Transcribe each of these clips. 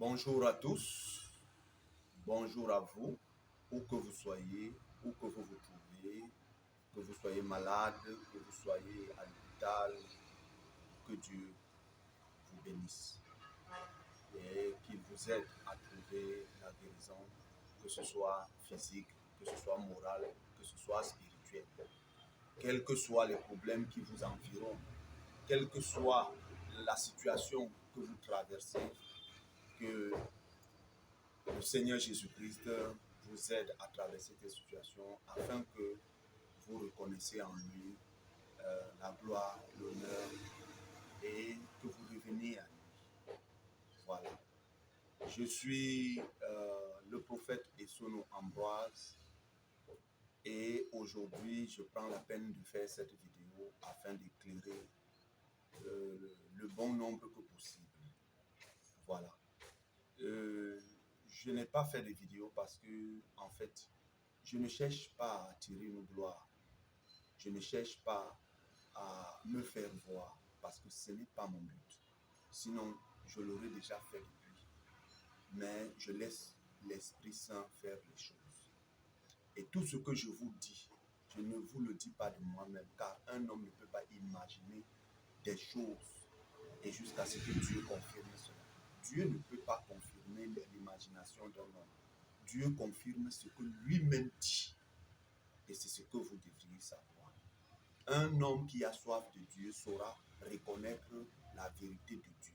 Bonjour à tous, bonjour à vous, où que vous soyez, où que vous vous trouviez, que vous soyez malade, que vous soyez à l'hôpital, que Dieu vous bénisse et qu'il vous aide à trouver la guérison, que ce soit physique, que ce soit moral, que ce soit spirituel. Quels que soient les problèmes qui vous environnent, quelle que soit la situation que vous traversez, que le Seigneur Jésus-Christ vous aide à traverser ces situations afin que vous reconnaissiez en lui la gloire, l'honneur et que vous reveniez à lui. Voilà. Je suis le prophète Essono Ambroise et aujourd'hui je prends la peine de faire cette vidéo afin d'éclairer le bon nombre que possible. Voilà. Je n'ai pas fait de vidéo parce que, en fait, je ne cherche pas à attirer une gloire. Je ne cherche pas à me faire voir parce que ce n'est pas mon but. Sinon, je l'aurais déjà fait depuis. Mais je laisse l'Esprit Saint faire les choses. Et tout ce que je vous dis, je ne vous le dis pas de moi-même, car un homme ne peut pas imaginer des choses et jusqu'à ce que Dieu confirme cela. Dieu ne peut pas confirmer l'imagination d'un homme. Dieu confirme ce que lui-même dit. Et c'est ce que vous devriez savoir. Un homme qui a soif de Dieu saura reconnaître la vérité de Dieu.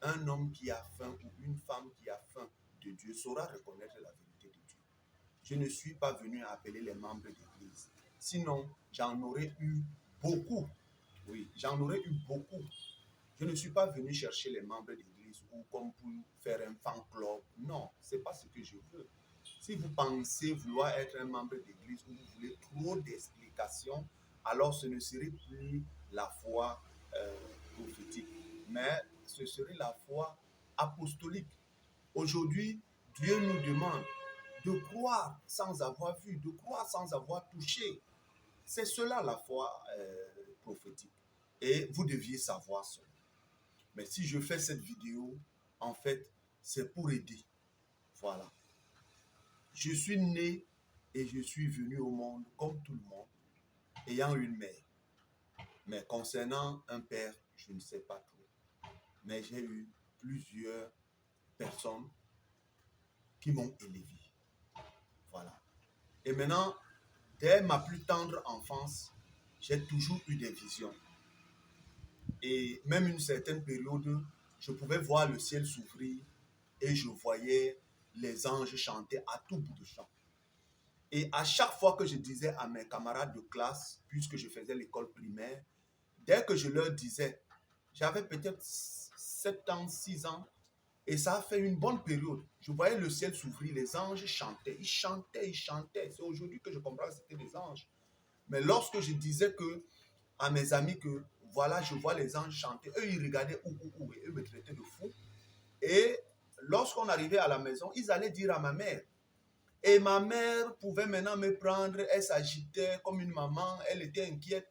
Un homme qui a faim ou une femme qui a faim de Dieu saura reconnaître la vérité de Dieu. Je ne suis pas venu appeler les membres d'église. Sinon, j'en aurais eu beaucoup. Oui, j'en aurais eu beaucoup. Je ne suis pas venu chercher les membres d'église ou comme pour faire un fan club. Non, ce n'est pas ce que je veux. Si vous pensez vouloir être un membre d'église ou vous voulez trop d'explications, alors ce ne serait plus la foi prophétique, mais ce serait la foi apostolique. Aujourd'hui, Dieu nous demande de croire sans avoir vu, de croire sans avoir touché. C'est cela la foi prophétique. Et vous deviez savoir cela. Mais si je fais cette vidéo, en fait, c'est pour aider. Voilà. Je suis né et je suis venu au monde comme tout le monde, ayant une mère. Mais concernant un père, je ne sais pas trop. Mais j'ai eu plusieurs personnes qui m'ont élevé. Voilà. Et maintenant, dès ma plus tendre enfance, j'ai toujours eu des visions. Et même une certaine période, je pouvais voir le ciel s'ouvrir et je voyais les anges chanter à tout bout de champ. Et à chaque fois que je disais à mes camarades de classe, puisque je faisais l'école primaire, dès que je leur disais, j'avais peut-être 7 ans, 6 ans, et ça a fait une bonne période. Je voyais le ciel s'ouvrir, les anges chantaient, ils chantaient, ils chantaient. C'est aujourd'hui que je comprends que c'était des anges. Mais lorsque je disais à mes amis que voilà, je vois les anges chanter, eux ils regardaient où, et eux me traitaient de fou. Et lorsqu'on arrivait à la maison, ils allaient dire à ma mère. Et ma mère pouvait maintenant me prendre, elle s'agitait comme une maman, elle était inquiète.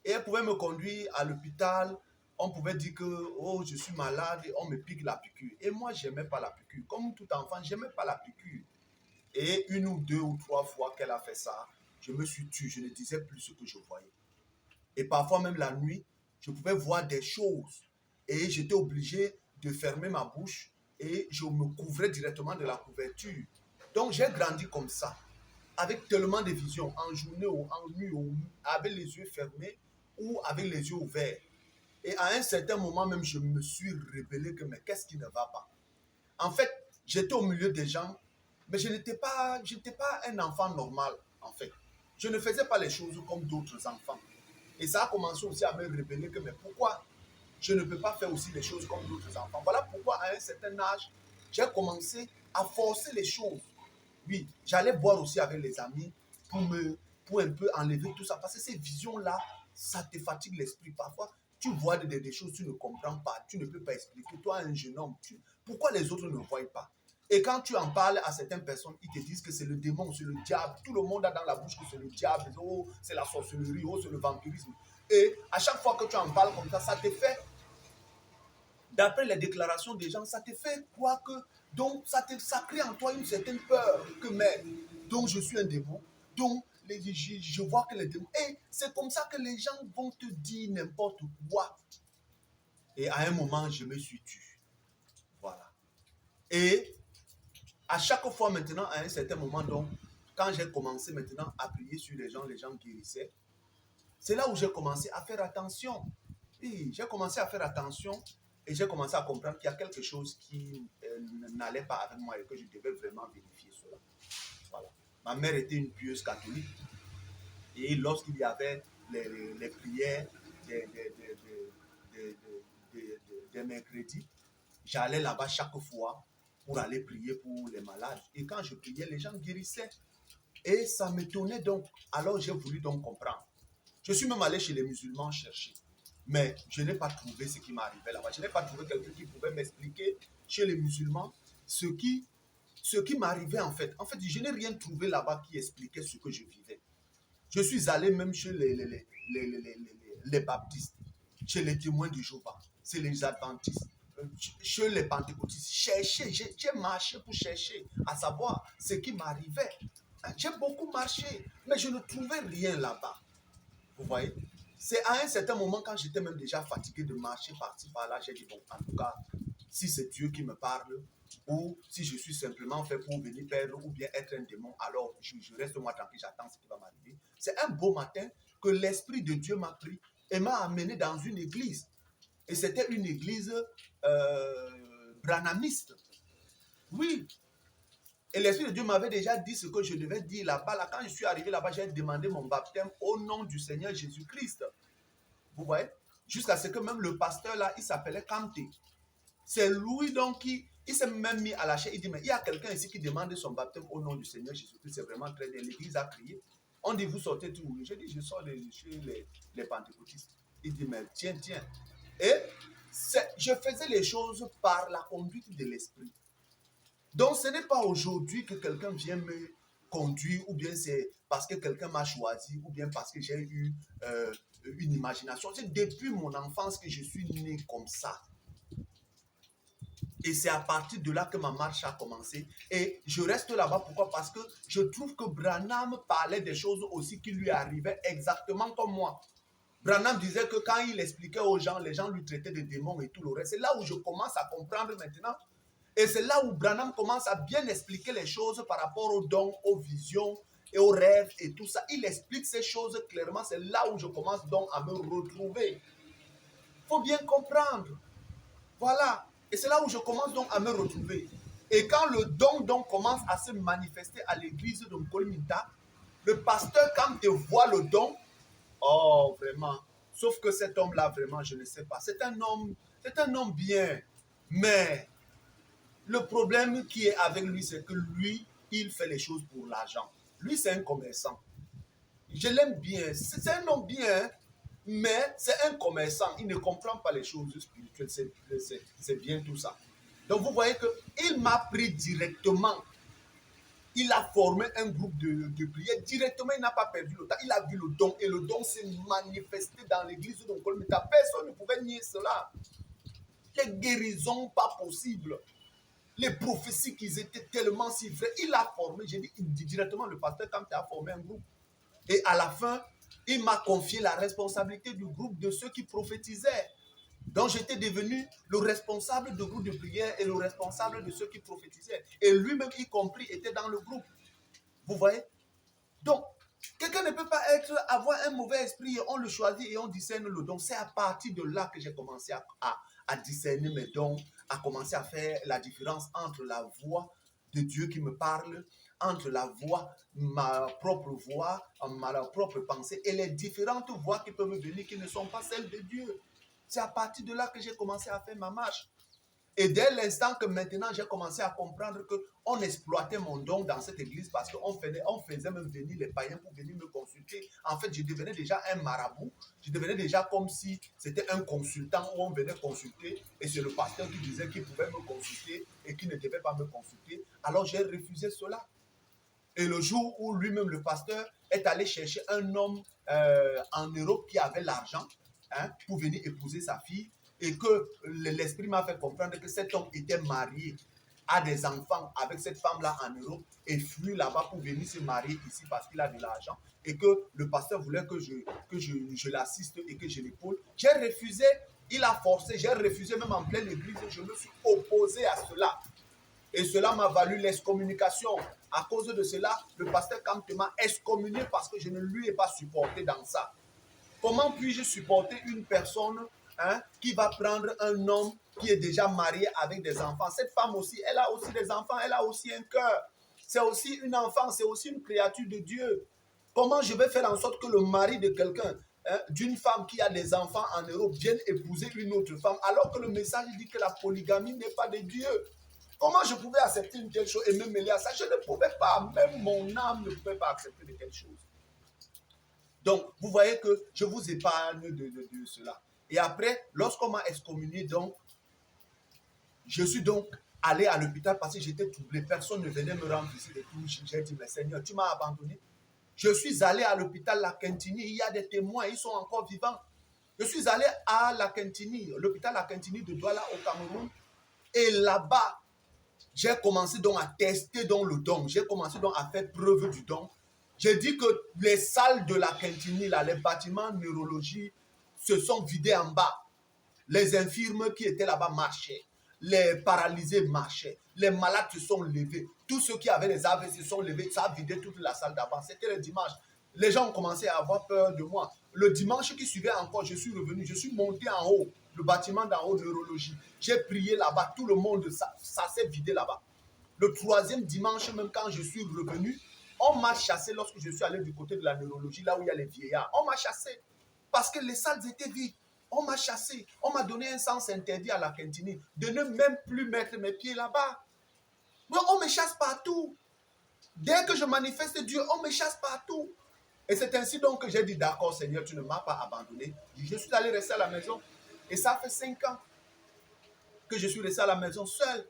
Et elle pouvait me conduire à l'hôpital. On pouvait dire que oh, je suis malade et on me pique la piqûre. Et moi, je n'aimais pas la piqûre. Comme tout enfant, je n'aimais pas la piqûre. Et une ou deux ou trois fois qu'elle a fait ça, je me suis tué. Je ne disais plus ce que je voyais. Et parfois même la nuit, je pouvais voir des choses. Et j'étais obligé de fermer ma bouche et je me couvrais directement de la couverture. Donc j'ai grandi comme ça, avec tellement de visions, en journée ou en nuit, avec les yeux fermés ou avec les yeux ouverts. Et à un certain moment même, je me suis révélé que mais qu'est-ce qui ne va pas? En fait, j'étais au milieu des gens, mais je n'étais pas un enfant normal, en fait. Je ne faisais pas les choses comme d'autres enfants. Et ça a commencé aussi à me révéler que mais pourquoi je ne peux pas faire aussi les choses comme d'autres enfants? Voilà pourquoi à un certain âge, j'ai commencé à forcer les choses. Oui, j'allais boire aussi avec les amis pour un peu enlever tout ça. Parce que ces visions-là, ça te fatigue l'esprit. Parfois, tu vois des choses, tu ne comprends pas, tu ne peux pas expliquer. Toi, un jeune homme, pourquoi les autres ne voient pas? Et quand tu en parles à certaines personnes, ils te disent que c'est le démon, c'est le diable. Tout le monde a dans la bouche que c'est le diable. Oh, c'est la sorcellerie, oh, c'est le vampirisme. Et à chaque fois que tu en parles comme ça te fait d'après les déclarations des gens, ça te fait croire que, donc ça crée en toi une certaine peur que, mais, donc je suis un démon, donc je vois que les démons, et c'est comme ça que les gens vont te dire n'importe quoi. Et à un moment, je me suis tué. Voilà. Et à chaque fois maintenant, à un certain moment, donc, quand j'ai commencé maintenant à prier sur les gens guérissaient, c'est là où j'ai commencé à faire attention. Oui, j'ai commencé à faire attention et j'ai commencé à comprendre qu'il y a quelque chose qui n'allait pas avec moi et que je devais vraiment vérifier cela. Voilà. Ma mère était une pieuse catholique et lorsqu'il y avait les prières des mercredis, j'allais là-bas chaque fois pour aller prier pour les malades. Et quand je priais, les gens guérissaient. Et ça m'étonnait donc. Alors j'ai voulu donc comprendre. Je suis même allé chez les musulmans chercher. Mais je n'ai pas trouvé ce qui m'arrivait là-bas. Je n'ai pas trouvé quelqu'un qui pouvait m'expliquer chez les musulmans ce qui m'arrivait en fait. En fait, je n'ai rien trouvé là-bas qui expliquait ce que je vivais. Je suis allé même chez les baptistes, chez les témoins de Jéhovah, chez les adventistes, chez les pentecôtistes. J'ai marché pour chercher à savoir ce qui m'arrivait. J'ai beaucoup marché, mais je ne trouvais rien là-bas. Vous voyez? C'est à un certain moment, quand j'étais même déjà fatigué de marcher par-ci, par-là, j'ai dit, bon, en tout cas, si c'est Dieu qui me parle, ou si je suis simplement fait pour venir perdre ou bien être un démon, alors je reste moi tranquille, j'attends ce qui va m'arriver. C'est un beau matin que l'Esprit de Dieu m'a pris et m'a amené dans une église. Et c'était une église branhamiste. Oui. Et l'Esprit de Dieu m'avait déjà dit ce que je devais dire là-bas. Là, quand je suis arrivé là-bas, j'ai demandé mon baptême au nom du Seigneur Jésus-Christ. Vous voyez? Jusqu'à ce que même le pasteur là, il s'appelait Kamte. C'est lui donc qui, il s'est même mis à la chair. Il dit, mais il y a quelqu'un ici qui demande son baptême au nom du Seigneur Jésus-Christ. C'est vraiment très bien. L'église a crié. On dit, vous sortez tout. J'ai dit, je sors chez les pentecôtistes. Il dit, mais tiens. Et je faisais les choses par la conduite de l'esprit. Donc, ce n'est pas aujourd'hui que quelqu'un vient me conduire, ou bien c'est parce que quelqu'un m'a choisi, ou bien parce que j'ai eu une imagination. C'est depuis mon enfance que je suis né comme ça. Et c'est à partir de là que ma marche a commencé. Et je reste là-bas. Pourquoi? Parce que je trouve que Branham parlait des choses aussi qui lui arrivaient exactement comme moi. Branham disait que quand il expliquait aux gens, les gens lui traitaient de démons et tout le reste. C'est là où je commence à comprendre maintenant. Et c'est là où Branham commence à bien expliquer les choses par rapport aux dons, aux visions et aux rêves et tout ça. Il explique ces choses clairement. C'est là où je commence donc à me retrouver. Il faut bien comprendre. Voilà. Et c'est là où je commence donc à me retrouver. Et quand le don donc commence à se manifester à l'église de Nkolminta, le pasteur, quand il voit le don, oh vraiment, sauf que cet homme-là, vraiment, je ne sais pas. C'est un homme bien. Mais le problème qui est avec lui, c'est que lui, il fait les choses pour l'argent. Lui, c'est un commerçant. Je l'aime bien. C'est un homme bien, mais c'est un commerçant. Il ne comprend pas les choses spirituelles. C'est bien tout ça. Donc, vous voyez qu'il m'a pris directement. Il a formé un groupe de prière. Directement, il n'a pas perdu le temps. Il a vu le don et le don s'est manifesté dans l'église de Nkolminta. Personne ne pouvait nier cela. Les guérisons, pas possible. Les prophéties qui étaient tellement si vraies. Il a formé, j'ai dit directement, le pasteur, quand il a formé un groupe. Et à la fin, il m'a confié la responsabilité du groupe de ceux qui prophétisaient. Donc j'étais devenu le responsable du groupe de prière et le responsable de ceux qui prophétisaient. Et lui-même, y compris, était dans le groupe. Vous voyez? Donc, quelqu'un ne peut pas avoir un mauvais esprit et on le choisit et on discerne le don. C'est à partir de là que j'ai commencé à discerner mes dons, à commencer à faire la différence entre la voix de Dieu qui me parle, entre la voix, ma propre voix, ma propre pensée et les différentes voix qui peuvent venir qui ne sont pas celles de Dieu. C'est à partir de là que j'ai commencé à faire ma marche. Et dès l'instant que maintenant j'ai commencé à comprendre qu'on exploitait mon don dans cette église parce qu'on faisait même venir les païens pour venir me consulter. En fait, je devenais déjà un marabout. Je devenais déjà comme si c'était un consultant où on venait consulter et c'est le pasteur qui disait qu'il pouvait me consulter et qu'il ne devait pas me consulter. Alors j'ai refusé cela. Et le jour où lui-même, le pasteur, est allé chercher un homme en Europe qui avait l'argent pour venir épouser sa fille, et que l'esprit m'a fait comprendre que cet homme était marié, a des enfants avec cette femme-là en Europe et fuit là-bas pour venir se marier ici parce qu'il a de l'argent et que le pasteur voulait que je l'assiste et que je l'épaule. J'ai refusé, il a forcé, j'ai refusé même en pleine église, je me suis opposé à cela. Et cela m'a valu l'excommunication. À cause de cela, le pasteur Kamte m'a excommunié parce que je ne lui ai pas supporté dans ça. Comment puis-je supporter une personne qui va prendre un homme qui est déjà marié avec des enfants? Cette femme aussi, elle a aussi des enfants, elle a aussi un cœur. C'est aussi une enfant, c'est aussi une créature de Dieu. Comment je vais faire en sorte que le mari de quelqu'un, d'une femme qui a des enfants en Europe, vienne épouser une autre femme, alors que le message dit que la polygamie n'est pas de Dieu? Comment je pouvais accepter une telle chose et me mêler à ça? Je ne pouvais pas, même mon âme ne pouvait pas accepter de telles choses. Donc, vous voyez que je vous épargne de cela. Et après, lorsqu'on m'a excommunié, donc, je suis donc allé à l'hôpital parce que j'étais troublé. Personne ne venait me rendre visite et tout. J'ai dit, mais Seigneur, tu m'as abandonné. Je suis allé à l'hôpital La Quintini. Il y a des témoins, ils sont encore vivants. Je suis allé à La Quintini, l'hôpital La Quintini de Douala au Cameroun. Et là-bas, j'ai commencé donc à tester donc le don. J'ai commencé donc à faire preuve du don. J'ai dit que les salles de La Quintini, là, les bâtiments neurologie, se sont vidés en bas. Les infirmes qui étaient là-bas marchaient. Les paralysés marchaient. Les malades se sont levés. Tous ceux qui avaient les AVC se sont levés. Ça a vidé toute la salle d'avant. C'était le dimanche. Les gens ont commencé à avoir peur de moi. Le dimanche qui suivait encore, je suis revenu. Je suis monté en haut, le bâtiment d'en haut, neurologie. J'ai prié là-bas. Tout le monde, ça s'est vidé là-bas. Le troisième dimanche, même quand je suis revenu, on m'a chassé lorsque je suis allé du côté de la neurologie, là où il y a les vieillards. On m'a chassé parce que les salles étaient vides. On m'a chassé. On m'a donné un sens interdit à La Quintini de ne même plus mettre mes pieds là-bas. Mais on me chasse partout. Dès que je manifeste Dieu, on me chasse partout. Et c'est ainsi donc que j'ai dit, d'accord Seigneur, tu ne m'as pas abandonné. Je suis allé rester à la maison. Et ça fait 5 ans que je suis resté à la maison seul.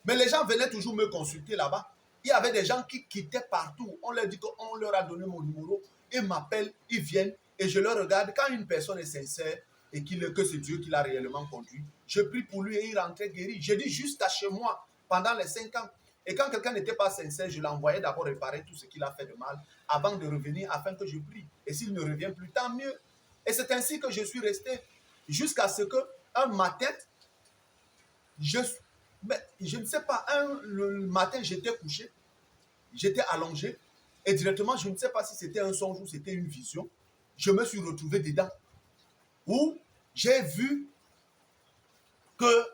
Mais les gens venaient toujours me consulter là-bas. Il y avait des gens qui quittaient partout. On leur dit qu'on leur a donné mon numéro. Ils m'appellent, ils viennent et je leur regarde. Quand une personne est sincère et que c'est Dieu qui l'a réellement conduit, je prie pour lui et il rentrait guéri. Je dis jusqu'à chez moi pendant les 5 ans. Et quand quelqu'un n'était pas sincère, je l'envoyais d'abord réparer tout ce qu'il a fait de mal avant de revenir afin que je prie. Et s'il ne revient plus, tant mieux. Et c'est ainsi que je suis resté jusqu'à ce qu'un matin, je ne sais pas, le matin, j'étais couché, j'étais allongé, et directement, je ne sais pas si c'était un songe ou c'était une vision, je me suis retrouvé dedans, où j'ai vu que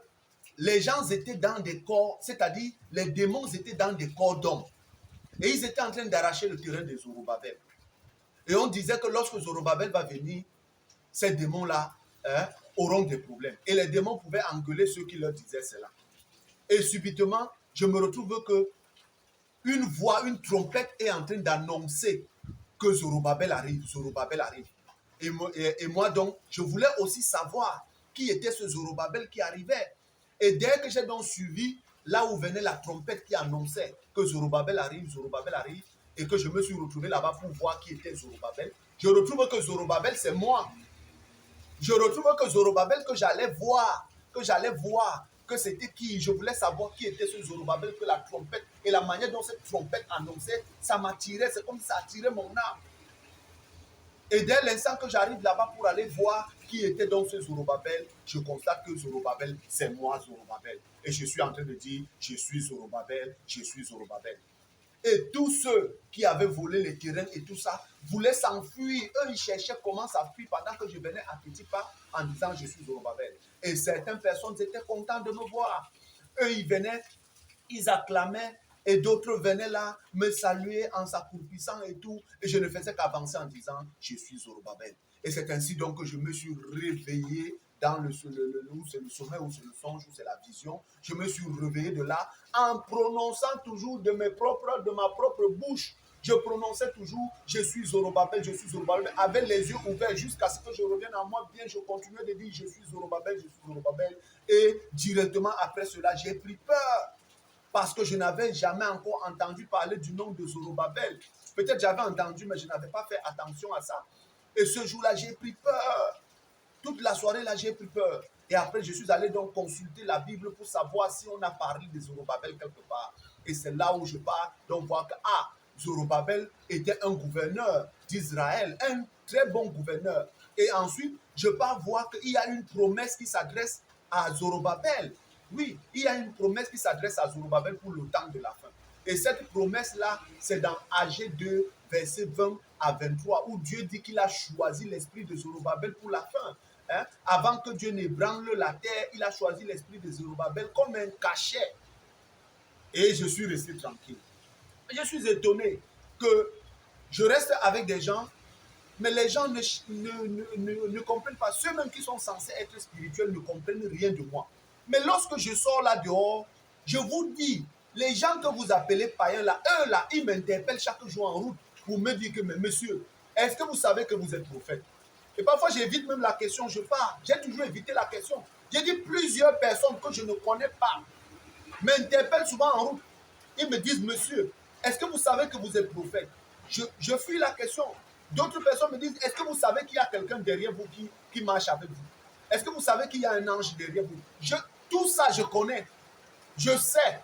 les gens étaient dans des corps, c'est-à-dire les démons étaient dans des corps d'hommes, et ils étaient en train d'arracher le terrain de Zorobabel. Et on disait que lorsque Zorobabel va venir, ces démons-là auront des problèmes. Et les démons pouvaient engueuler ceux qui leur disaient cela. Et subitement, je me retrouve que une voix, une trompette est en train d'annoncer que Zorobabel arrive, Zorobabel arrive. Et moi donc, je voulais aussi savoir qui était ce Zorobabel qui arrivait. Et dès que j'ai donc suivi là où venait la trompette qui annonçait que Zorobabel arrive, et que je me suis retrouvé là-bas pour voir qui était Zorobabel, je retrouve que Zorobabel, c'est moi. Je retrouve que Zorobabel que j'allais voir, que c'était qui. Je voulais savoir qui était ce Zorobabel, que la trompette et la manière dont cette trompette annonçait, ça m'attirait, c'est comme si ça attirait mon âme. Et dès l'instant que j'arrive là-bas pour aller voir qui était donc ce Zorobabel, je constate que Zorobabel, c'est moi Zorobabel. Et je suis en train de dire, je suis Zorobabel, je suis Zorobabel. Et tous ceux qui avaient volé les terrains et tout ça voulaient s'enfuir. Eux, ils cherchaient comment s'enfuir pendant que je venais à petits pas en disant je suis Zorobabel. Et certaines personnes étaient contentes de me voir. Eux, ils venaient, ils acclamaient et d'autres venaient là me saluer en s'accroupissant et tout. Et je ne faisais qu'avancer en disant je suis Zorobabel. Et c'est ainsi donc que je me suis réveillé dans où c'est le sommet, où c'est le songe, où c'est la vision. Je me suis réveillé de là en prononçant toujours de ma propre bouche. Je prononçais toujours je suis Zorobabel, avec les yeux ouverts jusqu'à ce que je revienne en moi bien. Je continuais de dire je suis Zorobabel, je suis Zorobabel. Et directement après cela, j'ai pris peur parce que je n'avais jamais encore entendu parler du nom de Zorobabel. Peut-être j'avais entendu, mais je n'avais pas fait attention à ça. Et ce jour-là, j'ai pris peur. Toute la soirée, là, j'ai pris peur. Et après, je suis allé donc consulter la Bible pour savoir si on a parlé de Zorobabel quelque part. Et c'est là où je pars, donc voir que, Zorobabel était un gouverneur d'Israël, un très bon gouverneur. Et ensuite, je pars voir qu'il y a une promesse qui s'adresse à Zorobabel. Oui, il y a une promesse qui s'adresse à Zorobabel pour le temps de la fin. Et cette promesse-là, c'est dans Agé 2, verset 20 à 23, où Dieu dit qu'il a choisi l'esprit de Zorobabel pour la fin. Hein? Avant que Dieu n'ébranle la terre, il a choisi l'esprit de Zorobabel comme un cachet. Et je suis resté tranquille. Je suis étonné que je reste avec des gens, mais les gens ne comprennent pas. Ceux-mêmes qui sont censés être spirituels ne comprennent rien de moi. Mais lorsque je sors là dehors, je vous dis, les gens que vous appelez païens là, eux là, ils m'interpellent chaque jour en route pour me dire que, mais monsieur, est-ce que vous savez que vous êtes prophète? Et parfois j'évite même la question, je pars. J'ai toujours évité la question. J'ai dit plusieurs personnes que je ne connais pas m'interpellent souvent en route. Ils me disent, monsieur, est-ce que vous savez que vous êtes prophète? Je fuis la question. D'autres personnes me disent, est-ce que vous savez qu'il y a quelqu'un derrière vous qui marche avec vous? Est-ce que vous savez qu'il y a un ange derrière vous? Tout ça, je connais. Je sais.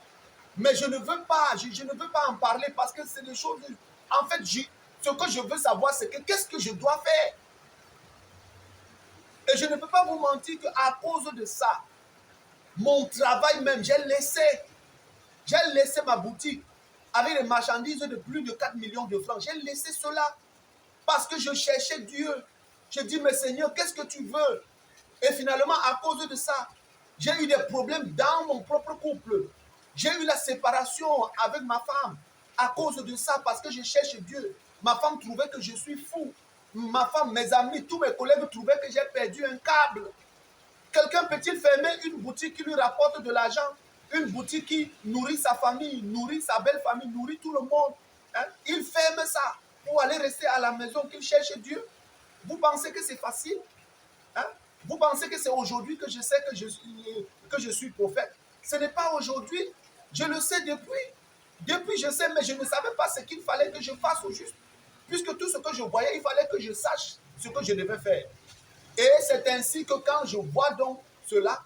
Mais je ne veux pas, je ne veux pas en parler parce que c'est des choses... En fait, ce que je veux savoir, c'est que qu'est-ce que je dois faire? Et je ne peux pas vous mentir qu'à cause de ça, mon travail même, j'ai laissé ma boutique avec des marchandises de plus de 4 millions de francs. J'ai laissé cela parce que je cherchais Dieu. Je dis, mais Seigneur, qu'est-ce que tu veux? Et finalement, à cause de ça, j'ai eu des problèmes dans mon propre couple. J'ai eu la séparation avec ma femme à cause de ça, parce que je cherche Dieu. Ma femme trouvait que je suis fou. Ma femme, mes amis, tous mes collègues trouvaient que j'ai perdu un câble. Quelqu'un peut-il fermer une boutique qui lui rapporte de l'argent? Une boutique qui nourrit sa famille, nourrit sa belle famille, nourrit tout le monde. Hein? Il ferme ça pour aller rester à la maison, qu'il cherche Dieu. Vous pensez que c'est facile? Hein? Vous pensez que c'est aujourd'hui que je sais que je suis prophète? Ce n'est pas aujourd'hui. Je le sais depuis. Depuis, je sais, mais je ne savais pas ce qu'il fallait que je fasse au juste. Puisque tout ce que je voyais, il fallait que je sache ce que je devais faire. Et c'est ainsi que quand je vois donc cela,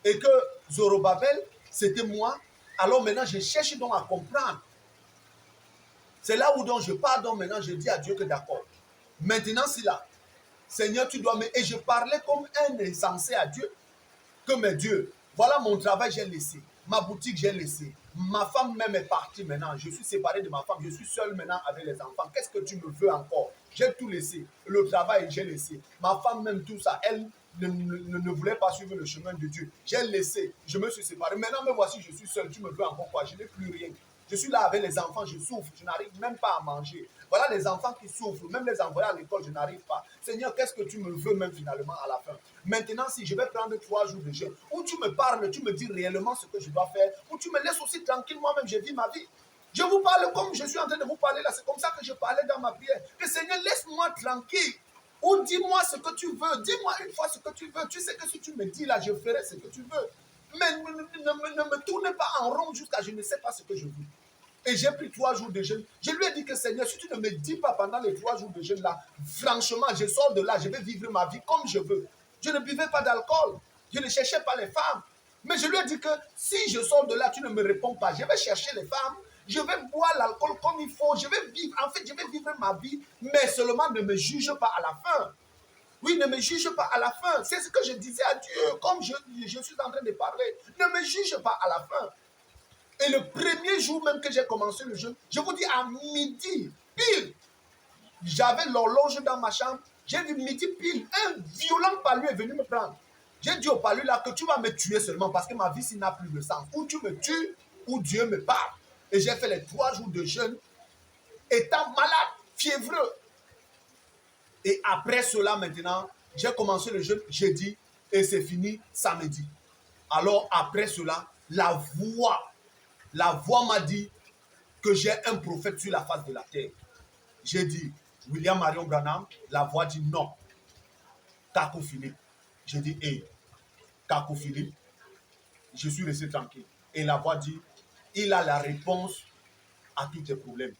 et que Zorobabel, c'était moi, alors maintenant je cherche donc à comprendre. C'est là où donc je pars donc maintenant, je dis à Dieu que d'accord. Maintenant, c'est là. Seigneur, tu dois me... Et je parlais comme un insensé à Dieu, que mes dieux, voilà mon travail, j'ai laissé. Ma boutique, j'ai laissé. Ma femme même est partie maintenant. Je suis séparé de ma femme. Je suis seul maintenant avec les enfants. Qu'est-ce que tu me veux encore? J'ai tout laissé. Le travail, j'ai laissé. Ma femme même, tout ça, elle ne voulait pas suivre le chemin de Dieu. J'ai laissé. Je me suis séparé. Maintenant, me voici, je suis seul. Tu me veux encore quoi? Je n'ai plus rien. Je suis là avec les enfants, je souffre, je n'arrive même pas à manger. Voilà les enfants qui souffrent, même les envoyer à l'école, je n'arrive pas. Seigneur, qu'est-ce que tu me veux même finalement à la fin? Maintenant, si je vais prendre 3 jours de jeûne, où tu me parles, tu me dis réellement ce que je dois faire, où tu me laisses aussi tranquille, moi-même, je vis ma vie. Je vous parle comme je suis en train de vous parler là, c'est comme ça que je parlais dans ma prière. Que Seigneur, laisse-moi tranquille. Ou dis-moi ce que tu veux, dis-moi une fois ce que tu veux. Tu sais que si tu me dis là, je ferai ce que tu veux. Mais ne me tourne pas en rond jusqu'à je ne sais pas ce que je veux. Et j'ai pris 3 jours de jeûne. Je lui ai dit que Seigneur, si tu ne me dis pas pendant les 3 jours de jeûne là, franchement, je sors de là, je vais vivre ma vie comme je veux. Je ne buvais pas d'alcool. Je ne cherchais pas les femmes. Mais je lui ai dit que si je sors de là, tu ne me réponds pas. Je vais chercher les femmes. Je vais boire l'alcool comme il faut. Je vais vivre. En fait, je vais vivre ma vie. Mais seulement ne me juge pas à la fin. Oui, ne me juge pas à la fin. C'est ce que je disais à Dieu, comme je suis en train de parler. Ne me juge pas à la fin. Et le premier jour même que j'ai commencé le jeûne, je vous dis à midi, pile, j'avais l'horloge dans ma chambre, j'ai vu midi pile, un violent palu est venu me prendre. J'ai dit au palu là que tu vas me tuer seulement parce que ma vie n'a plus de sens. Ou tu me tues, ou Dieu me parle. Et j'ai fait les 3 jours de jeûne, étant malade, fiévreux. Et après cela maintenant, j'ai commencé le jeûne jeudi et c'est fini samedi. Alors après cela, la voix m'a dit que j'ai un prophète sur la face de la terre. J'ai dit, William Marion Branham. La voix dit non. Kakou Philippe. J'ai dit, hé, Kakou Philippe. Je suis resté tranquille. Et la voix dit, il a la réponse à tous tes problèmes.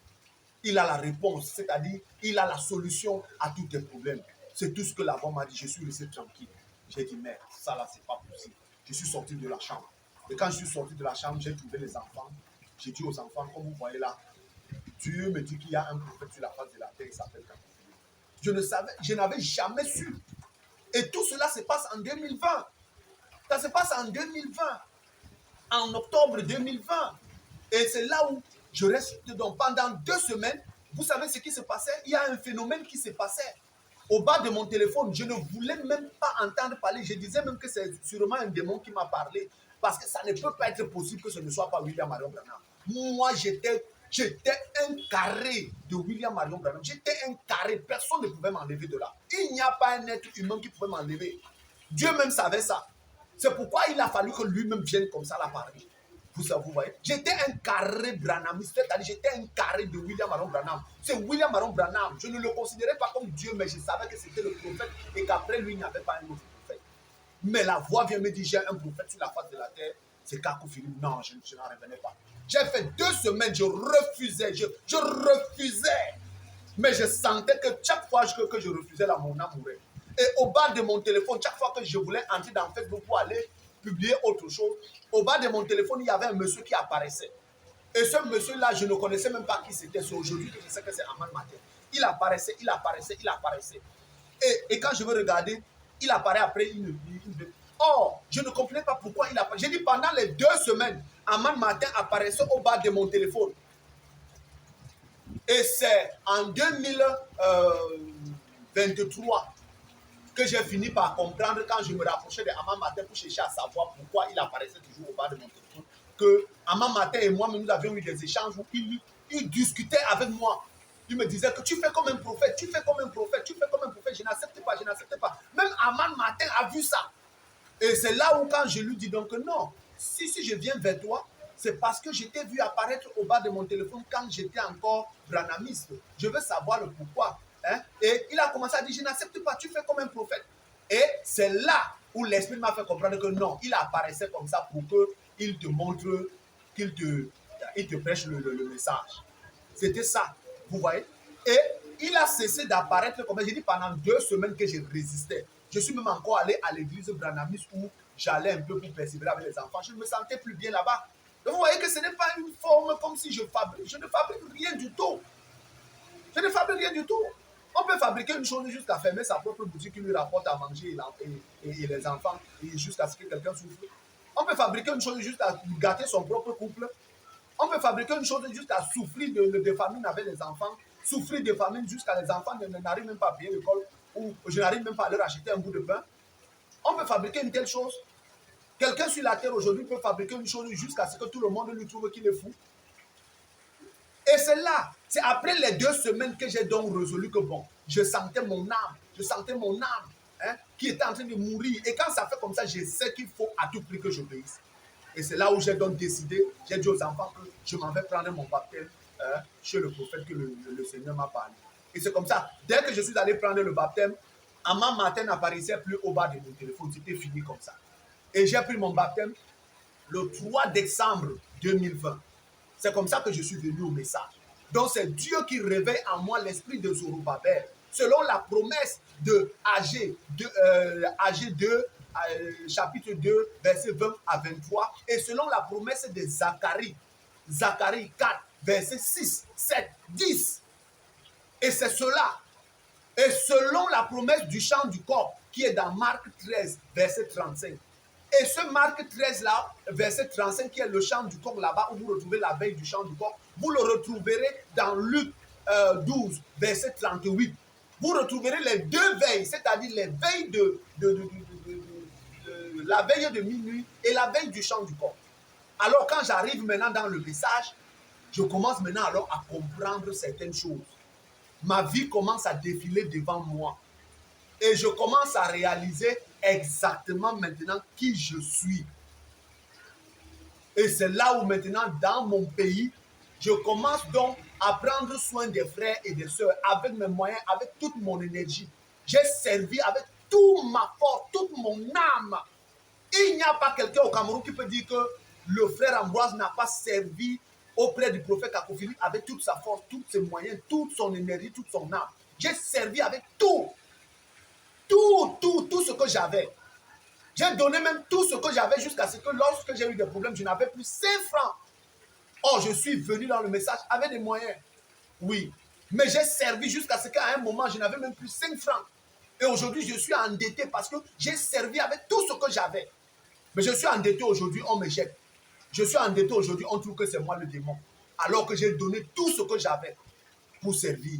Il a la réponse, c'est-à-dire, il a la solution à tous tes problèmes. C'est tout ce que la voix m'a dit. Je suis resté tranquille. J'ai dit, merde, ça là, c'est pas possible. Je suis sorti de la chambre. Et quand je suis sorti de la chambre, j'ai trouvé les enfants. J'ai dit aux enfants, comme vous voyez là, Dieu me dit qu'il y a un prophète sur la face de la terre, il s'appelle Kakoufoulou. Je n'avais jamais su. Et tout cela se passe en 2020. Ça se passe en 2020. En octobre 2020. Et c'est là où je reste donc pendant 2 semaines. Vous savez ce qui se passait? Il y a un phénomène qui se passait. Au bas de mon téléphone, je ne voulais même pas entendre parler. Je disais même que c'est sûrement un démon qui m'a parlé. Parce que ça ne peut pas être possible que ce ne soit pas William Marion Branham. Moi, j'étais un carré de William Marion Branham. J'étais un carré. Personne ne pouvait m'enlever de là. Il n'y a pas un être humain qui pouvait m'enlever. Dieu même savait ça. C'est pourquoi il a fallu que lui-même vienne comme ça la parler. Vous voyez, j'étais un carré Branhamiste, c'est-à-dire j'étais un carré de William Marion Branham. C'est William Marion Branham. Je ne le considérais pas comme Dieu, mais je savais que c'était le prophète et qu'après lui, il n'y avait pas un autre prophète. Mais la voix vient me dire, j'ai un prophète sur la face de la terre, c'est Kakoufoulou. Non, je n'en revenais pas. J'ai fait 2 semaines, je refusais, je refusais. Mais je sentais que chaque fois que je refusais, là, mon âme mourait. Et au bas de mon téléphone, chaque fois que je voulais entrer dans Facebook pour aller publier autre chose, au bas de mon téléphone, il y avait un monsieur qui apparaissait. Et ce monsieur-là, je ne connaissais même pas qui c'était. C'est aujourd'hui que je sais que c'est Aman Matin. Il apparaissait, il apparaissait, il apparaissait. Et quand je veux regarder, il apparaît après une. Or, je ne comprenais pas pourquoi il apparaît. J'ai dit pendant les 2 semaines, Aman Matin apparaissait au bas de mon téléphone. Et c'est en 2023 que j'ai fini par comprendre quand je me rapprochais de Aman Matin pour chercher à savoir pourquoi il apparaissait toujours au bas de mon téléphone. Que Aman Matin et moi, nous avions eu des échanges où il discutait avec moi. Il me disait que tu fais comme un prophète, tu fais comme un prophète, tu fais comme un prophète. Je n'accepte pas, je n'accepte pas. Même Aman Matin a vu ça. Et c'est là où quand je lui dis donc non, si je viens vers toi, c'est parce que je t'ai vu apparaître au bas de mon téléphone quand j'étais encore branhamiste. Je veux savoir le pourquoi. Hein? Et il a commencé à dire, je n'accepte pas, tu fais comme un prophète. Et c'est là où l'esprit m'a fait comprendre que non, il apparaissait comme ça pour qu'il te montre, qu'il te prêche le message. C'était ça, vous voyez. Et il a cessé d'apparaître comme ça. J'ai dit pendant 2 semaines que je résistais. Je suis même encore allé à l'église branhamiste où j'allais un peu pour persévérer avec les enfants. Je ne me sentais plus bien là-bas. Donc vous voyez que ce n'est pas une forme comme si je fabrique. Je ne fabrique rien du tout. Je ne fabrique rien du tout. On peut fabriquer une chose jusqu'à fermer sa propre boutique qui lui rapporte à manger et les enfants jusqu'à ce que quelqu'un souffre. On peut fabriquer une chose jusqu'à gâter son propre couple. On peut fabriquer une chose jusqu'à souffrir de famine avec les enfants, souffrir de famine jusqu'à les enfants n'arrivent même pas à payer l'école ou je n'arrive même pas à leur acheter un bout de pain. On peut fabriquer une telle chose. Quelqu'un sur la terre aujourd'hui peut fabriquer une chose jusqu'à ce que tout le monde lui trouve qu'il est fou. Et c'est là, c'est après les 2 semaines que j'ai donc résolu que bon, je sentais mon âme, hein, qui était en train de mourir. Et quand ça fait comme ça, je sais qu'il faut à tout prix que j'obéisse. Et c'est là où j'ai donc décidé, j'ai dit aux enfants que je m'en vais prendre mon baptême chez le prophète que le Seigneur m'a parlé. Et c'est comme ça, dès que je suis allé prendre le baptême, Aman Matin n'apparaissait plus au bas de mon téléphone, c'était fini comme ça. Et j'ai pris mon baptême le 3 décembre 2020. C'est comme ça que je suis venu au message. Donc c'est Dieu qui réveille en moi l'esprit de Zorobabel, selon la promesse de AG 2, chapitre 2, verset 20 à 23, et selon la promesse de Zacharie 4, verset 6, 7, 10. Et c'est cela. Et selon la promesse du chant du corps, qui est dans Marc 13, verset 35. Et ce Marc 13 là, verset 35, qui est le chant du corps là-bas, où vous retrouvez la veille du chant du corps, vous le retrouverez dans Luc 12, verset 38. Vous retrouverez les 2 veilles, c'est-à-dire les veilles la veille de minuit et la veille du chant du corps. Alors quand j'arrive maintenant dans le message, je commence maintenant alors à comprendre certaines choses. Ma vie commence à défiler devant moi. Et je commence à réaliser exactement maintenant qui je suis. Et c'est là où maintenant, dans mon pays, je commence donc à prendre soin des frères et des sœurs avec mes moyens, avec toute mon énergie. J'ai servi avec toute ma force, toute mon âme. Il n'y a pas quelqu'un au Cameroun qui peut dire que le frère Ambroise n'a pas servi auprès du prophète Kakoufoulou avec toute sa force, tous ses moyens, toute son énergie, toute son âme. J'ai servi avec tout. tout ce que j'avais. J'ai donné même tout ce que j'avais jusqu'à ce que lorsque j'ai eu des problèmes, je n'avais plus 5 francs. Oh, je suis venu dans le message avec des moyens. Oui. Mais j'ai servi jusqu'à ce qu'à un moment, je n'avais même plus 5 francs. Et aujourd'hui, je suis endetté parce que j'ai servi avec tout ce que j'avais. Mais je suis endetté aujourd'hui, on me jette. Je suis endetté aujourd'hui, on trouve que c'est moi le démon. Alors que j'ai donné tout ce que j'avais pour servir.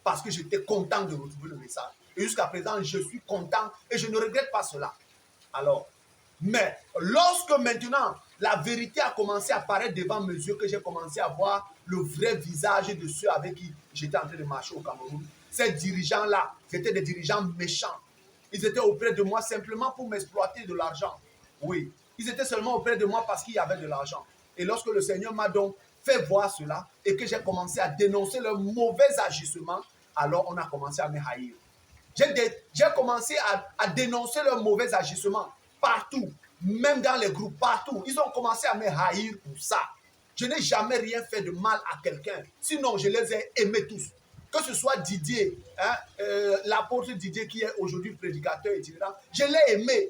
Parce que j'étais content de retrouver le message. Et jusqu'à présent, je suis content et je ne regrette pas cela. Alors, mais lorsque maintenant la vérité a commencé à apparaître devant mes yeux, que j'ai commencé à voir le vrai visage de ceux avec qui j'étais en train de marcher au Cameroun, ces dirigeants-là, c'était des dirigeants méchants. Ils étaient auprès de moi simplement pour m'exploiter de l'argent. Oui, ils étaient seulement auprès de moi parce qu'il y avait de l'argent. Et lorsque le Seigneur m'a donc fait voir cela et que j'ai commencé à dénoncer leur mauvais agissement, alors on a commencé à me haïr. J'ai commencé à dénoncer leur mauvais agissement partout, même dans les groupes, partout. Ils ont commencé à me haïr pour ça. Je n'ai jamais rien fait de mal à quelqu'un. Sinon, je les ai aimés tous. Que ce soit Didier, l'apôtre Didier qui est aujourd'hui prédicateur itinérant, je l'ai aimé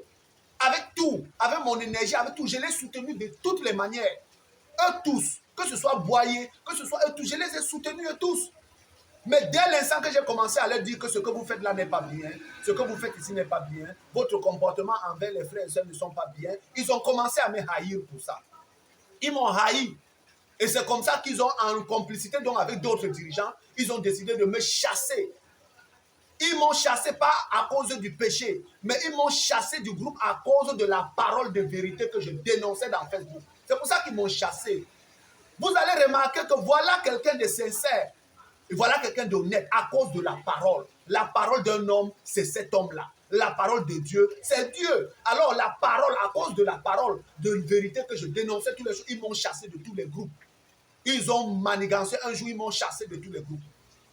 avec tout, avec mon énergie, avec tout. Je l'ai soutenu de toutes les manières. Eux tous, que ce soit Boyer, que ce soit eux tous, je les ai soutenus eux tous. Mais dès l'instant que j'ai commencé à leur dire que ce que vous faites là n'est pas bien, ce que vous faites ici n'est pas bien, votre comportement envers les frères et sœurs ne sont pas bien, ils ont commencé à me haïr pour ça. Ils m'ont haï. Et c'est comme ça qu'ils ont, en complicité donc avec d'autres dirigeants, ils ont décidé de me chasser. Ils m'ont chassé pas à cause du péché, mais ils m'ont chassé du groupe à cause de la parole de vérité que je dénonçais dans Facebook. C'est pour ça qu'ils m'ont chassé. Vous allez remarquer que voilà quelqu'un de sincère. Et voilà quelqu'un d'honnête à cause de la parole. La parole d'un homme, c'est cet homme-là. La parole de Dieu, c'est Dieu. Alors la parole, à cause de la parole de vérité que je dénonçais tous les jours, ils m'ont chassé de tous les groupes. Ils ont manigancé un jour, ils m'ont chassé de tous les groupes.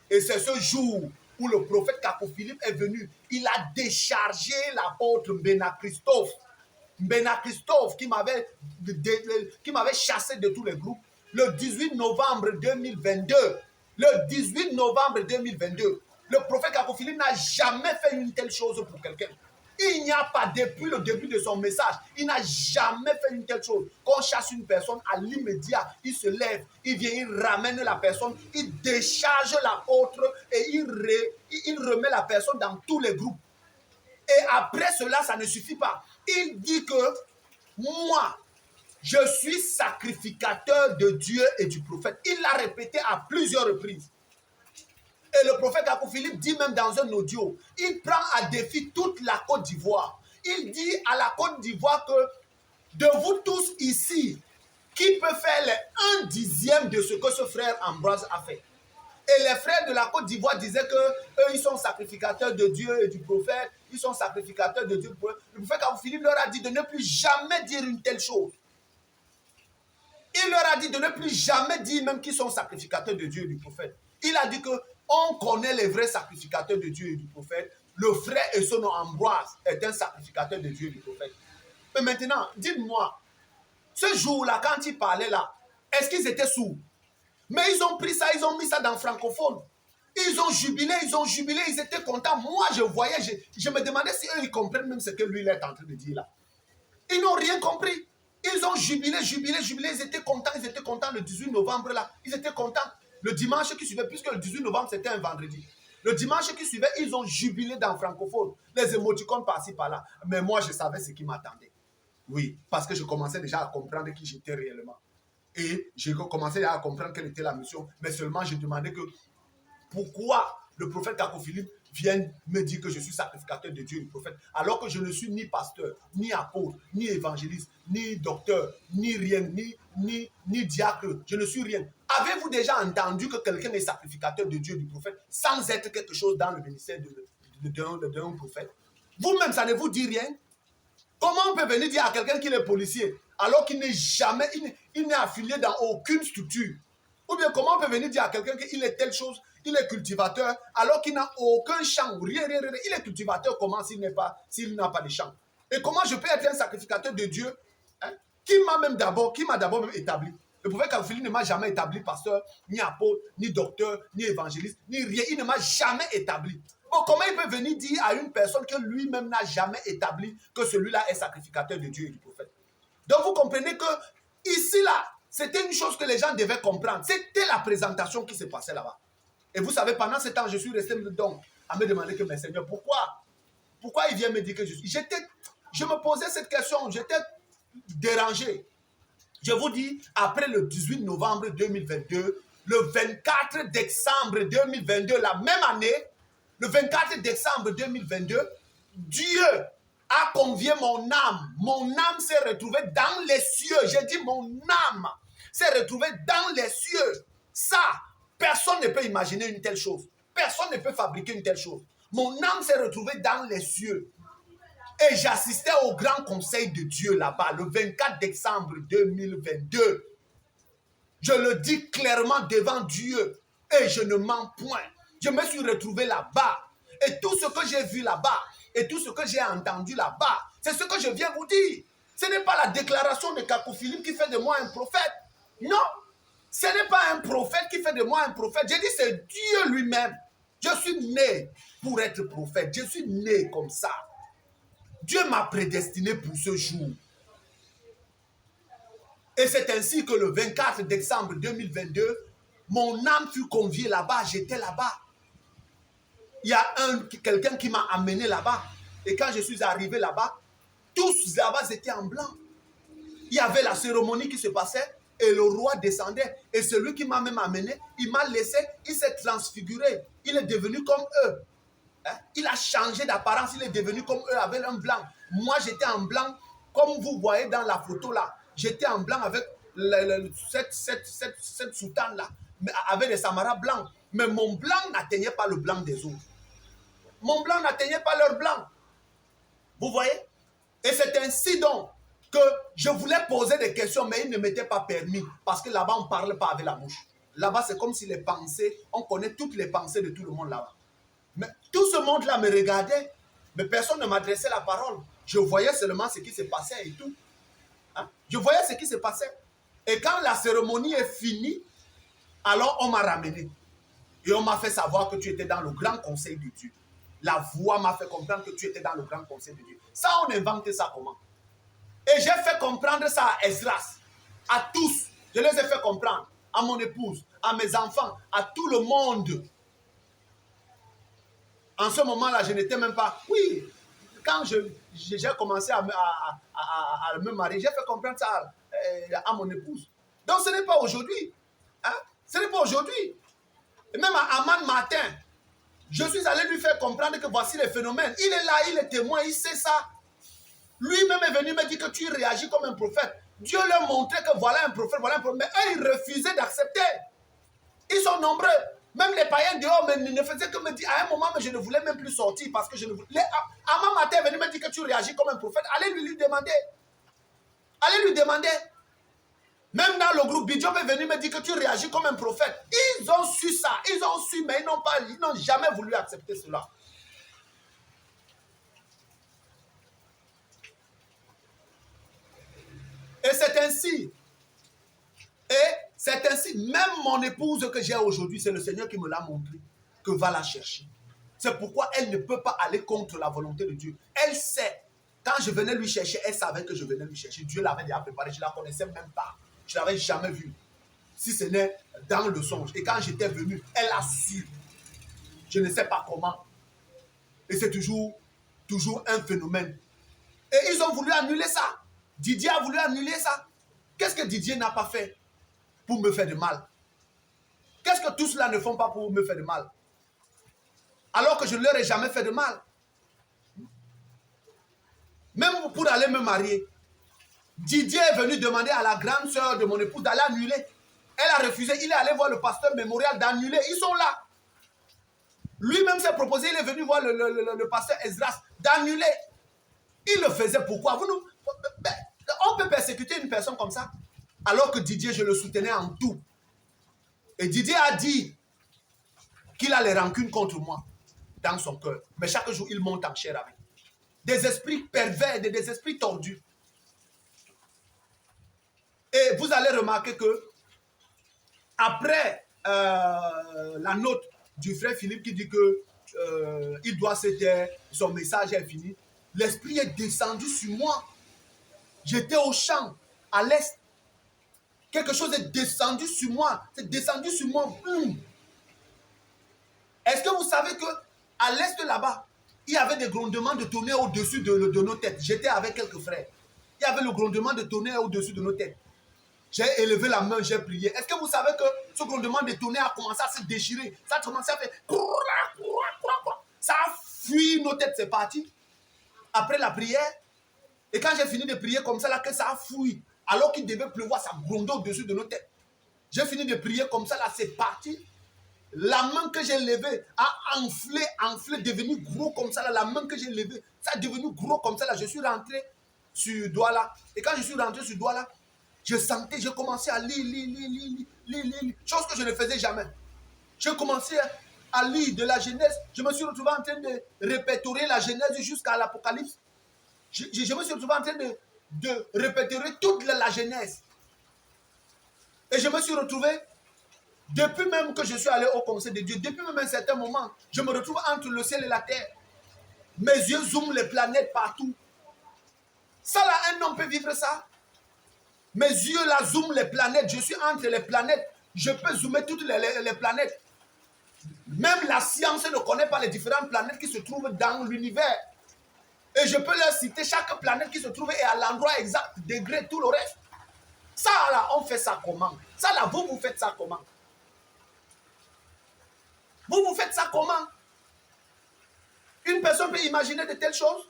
Et c'est ce jour où le prophète Kako Philippe est venu. Il a déchargé l'apôtre Mbena Christophe. Mbena Christophe qui m'avait chassé de tous les groupes le 18 novembre 2022. Le 18 novembre 2022, le prophète Kako Philippe n'a jamais fait une telle chose pour quelqu'un. Il n'y a pas, depuis le début de son message, il n'a jamais fait une telle chose. Quand on chasse une personne, à l'immédiat, il se lève, il vient, il ramène la personne, il décharge l'apôtre et il remet la personne dans tous les groupes. Et après cela, ça ne suffit pas. Il dit que moi, je suis sacrificateur de Dieu et du prophète. Il l'a répété à plusieurs reprises. Et le prophète Kako Philippe dit même dans un audio, il prend à défi toute la Côte d'Ivoire. Il dit à la Côte d'Ivoire que de vous tous ici, qui peut faire les 1/10 de ce que ce frère Ambroise a fait. Et les frères de la Côte d'Ivoire disaient qu'eux, ils sont sacrificateurs de Dieu et du prophète. Ils sont sacrificateurs de Dieu. Le prophète Kako Philippe leur a dit de ne plus jamais dire une telle chose. Il leur a dit de ne plus jamais dire même qu'ils sont sacrificateurs de Dieu et du prophète. Il a dit qu'on connaît les vrais sacrificateurs de Dieu et du prophète. Le frère et son nom Ambroise est un sacrificateur de Dieu et du prophète. Mais maintenant, dites-moi, ce jour-là, quand ils parlaient là, est-ce qu'ils étaient sourds? Mais ils ont pris ça, ils ont mis ça dans francophone. Ils ont jubilé, ils étaient contents. Moi, je voyais, je me demandais si eux, ils comprennent même ce que lui, il est en train de dire là. Ils n'ont rien compris. Ils ont jubilé, ils étaient contents le 18 novembre là. Ils étaient contents. Le dimanche qui suivait, puisque le 18 novembre c'était un vendredi. Le dimanche qui suivait, ils ont jubilé dans francophone. Les émoticônes par-ci par-là. Mais moi, je savais ce qui m'attendait. Oui, parce que je commençais déjà à comprendre qui j'étais réellement. Et j'ai commencé à comprendre quelle était la mission. Mais seulement, je demandais que pourquoi le prophète Kako Philippe vient me dire que je suis sacrificateur de Dieu et du prophète, alors que je ne suis ni pasteur, ni apôtre, ni évangéliste, ni docteur, ni rien, ni diacre. Je ne suis rien. Avez-vous déjà entendu que quelqu'un est sacrificateur de Dieu et du prophète sans être quelque chose dans le ministère d'un prophète? Vous-même, ça ne vous dit rien? Comment on peut venir dire à quelqu'un qu'il est policier alors qu'il n'est jamais, il n'est affilié dans aucune structure? Ou bien comment on peut venir dire à quelqu'un qu'il est telle chose, il est cultivateur alors qu'il n'a aucun champ, rien. Il est cultivateur comment s'il n'a pas de champ? Et comment je peux être un sacrificateur de Dieu qui m'a d'abord même établi? Le prophète Kako Philippe ne m'a jamais établi pasteur, ni apôtre, ni docteur, ni évangéliste, ni rien. Il ne m'a jamais établi. Oh, comment il peut venir dire à une personne que lui-même n'a jamais établi que celui-là est sacrificateur de Dieu et du prophète? Donc vous comprenez que ici, là, c'était une chose que les gens devaient comprendre. C'était la présentation qui se passait là-bas. Et vous savez, pendant ce temps, je suis resté donc à me demander que, mais Seigneur, pourquoi il vient me dire que je suis... Je me posais cette question, j'étais dérangé. Je vous dis, après le 18 novembre 2022, le 24 décembre 2022, la même année, le 24 décembre 2022, Dieu a convié mon âme. Mon âme s'est retrouvée dans les cieux. J'ai dit mon âme s'est retrouvée dans les cieux. Ça, personne ne peut imaginer une telle chose. Personne ne peut fabriquer une telle chose. Mon âme s'est retrouvée dans les cieux. Et j'assistais au grand conseil de Dieu là-bas, le 24 décembre 2022. Je le dis clairement devant Dieu et je ne mens point. Je me suis retrouvé là-bas et tout ce que j'ai vu là-bas et tout ce que j'ai entendu là-bas, c'est ce que je viens vous dire. Ce n'est pas la déclaration de Kakou Philippe qui fait de moi un prophète. Non, ce n'est pas un prophète qui fait de moi un prophète. J'ai dit c'est Dieu lui-même. Je suis né pour être prophète. Je suis né comme ça. Dieu m'a prédestiné pour ce jour. Et c'est ainsi que le 24 décembre 2022, mon âme fut conviée là-bas, j'étais là-bas. Il y a quelqu'un qui m'a amené là-bas. Et quand je suis arrivé là-bas, tous là-bas étaient en blanc. Il y avait la cérémonie qui se passait et le roi descendait. Et celui qui m'a même amené, il m'a laissé, il s'est transfiguré. Il est devenu comme eux. Hein? Il a changé d'apparence, il est devenu comme eux avec un blanc. Moi, j'étais en blanc, comme vous voyez dans la photo là. J'étais en blanc avec cette soutane-là, avec des samaras blancs. Mais mon blanc n'atteignait pas le blanc des autres. Mon blanc n'atteignait pas leur blanc. Vous voyez? Et c'est ainsi donc que je voulais poser des questions, mais il ne m'était pas permis. Parce que là-bas, on ne parle pas avec la bouche. Là-bas, c'est comme si les pensées, on connaît toutes les pensées de tout le monde là-bas. Mais tout ce monde-là me regardait, mais personne ne m'adressait la parole. Je voyais seulement ce qui se passait et tout. Hein? Je voyais ce qui se passait. Et quand la cérémonie est finie, alors on m'a ramené. Et on m'a fait savoir que tu étais dans le grand conseil de Dieu. La voix m'a fait comprendre que tu étais dans le grand conseil de Dieu. Ça, on inventait ça comment? Et j'ai fait comprendre ça à Esdras, à tous. Je les ai fait comprendre, à mon épouse, à mes enfants, à tout le monde. En ce moment-là, je n'étais même pas... Oui, quand j'ai commencé à me marier, j'ai fait comprendre ça à mon épouse. Donc, ce n'est pas aujourd'hui. Hein? Ce n'est pas aujourd'hui. Et même à Aman Matin, je suis allé lui faire comprendre que voici les phénomènes. Il est là, il est témoin, il sait ça. Lui-même est venu me dire que tu réagis comme un prophète. Dieu leur montrait que voilà un prophète, voilà un prophète. Mais eux, ils refusaient d'accepter. Ils sont nombreux. Même les païens dehors ne faisaient que me dire, à un moment, mais je ne voulais même plus sortir parce que je ne voulais... Aman Matin est venu me dire que tu réagis comme un prophète. Allez lui demander. Allez lui demander. Même dans le groupe, Bidjob est venu me dire que tu réagis comme un prophète. Ils ont su ça. Ils ont su, mais ils n'ont jamais voulu accepter cela. Et c'est ainsi. Même mon épouse que j'ai aujourd'hui, c'est le Seigneur qui me l'a montré, que va la chercher. C'est pourquoi elle ne peut pas aller contre la volonté de Dieu. Elle sait. Quand je venais lui chercher, elle savait que je venais lui chercher. Dieu l'avait déjà préparé. Je ne la connaissais même pas. Je ne l'avais jamais vue. Si ce n'est dans le songe. Et quand j'étais venu, elle a su. Je ne sais pas comment. Et c'est toujours un phénomène. Et ils ont voulu annuler ça. Didier a voulu annuler ça. Qu'est-ce que Didier n'a pas fait pour me faire de mal? Qu'est-ce que tous cela ne font pas pour me faire de mal? Alors que je ne leur ai jamais fait de mal. Même pour aller me marier. Didier est venu demander à la grande sœur de mon épouse d'aller annuler. Elle a refusé. Il est allé voir le pasteur mémorial d'annuler. Ils sont là. Lui-même s'est proposé. Il est venu voir le pasteur Esdras d'annuler. Il le faisait pourquoi? On peut persécuter une personne comme ça. Alors que Didier, je le soutenais en tout. Et Didier a dit qu'il a les rancunes contre moi dans son cœur. Mais chaque jour, il monte en chair avec. Des esprits pervers, des esprits tordus. Et vous allez remarquer que après la note du frère Philippe qui dit que il doit se taire, son message est fini. L'esprit est descendu sur moi. J'étais au champ, à l'est. Quelque chose est descendu sur moi. C'est descendu sur moi. Boum. Est-ce que vous savez qu'à l'est là-bas, il y avait des grondements de tonnerre au-dessus de nos têtes. J'étais avec quelques frères. Il y avait le grondement de tonnerre au-dessus de nos têtes. J'ai élevé la main, j'ai prié. Est-ce que vous savez que ce grondement de tonnerre a commencé à se déchirer? Ça a commencé à faire... Ça a fui nos têtes, c'est parti. Après la prière, et quand j'ai fini de prier comme ça, là, que ça a fui, alors qu'il devait pleuvoir, ça grondait au-dessus de nos têtes. J'ai fini de prier comme ça, là, c'est parti. La main que j'ai levée a enflé, devenu gros comme ça, là. La main que j'ai levée, ça a devenu gros comme ça, là. Je suis rentré sur Douala. Et quand je suis rentré sur Douala, je sentais, j'ai commencé à lire. Chose que je ne faisais jamais. J'ai commencé à lire de la Genèse. Je me suis retrouvé en train de répertorier la Genèse jusqu'à l'Apocalypse. Je me suis retrouvé en train de répertorier toute la Genèse. Et je me suis retrouvé, depuis même que je suis allé au conseil de Dieu, depuis même un certain moment, je me retrouve entre le ciel et la terre. Mes yeux zooment les planètes partout. Ça là, un homme peut vivre ça. Mes yeux là zooment les planètes. Je suis entre les planètes. Je peux zoomer toutes les planètes. Même la science ne connaît pas les différentes planètes qui se trouvent dans l'univers. Et je peux leur citer chaque planète qui se trouve et à l'endroit exact, degré, tout le reste. Ça là, on fait ça comment? Ça là, vous faites ça comment? Vous faites ça comment? Une personne peut imaginer de telles choses.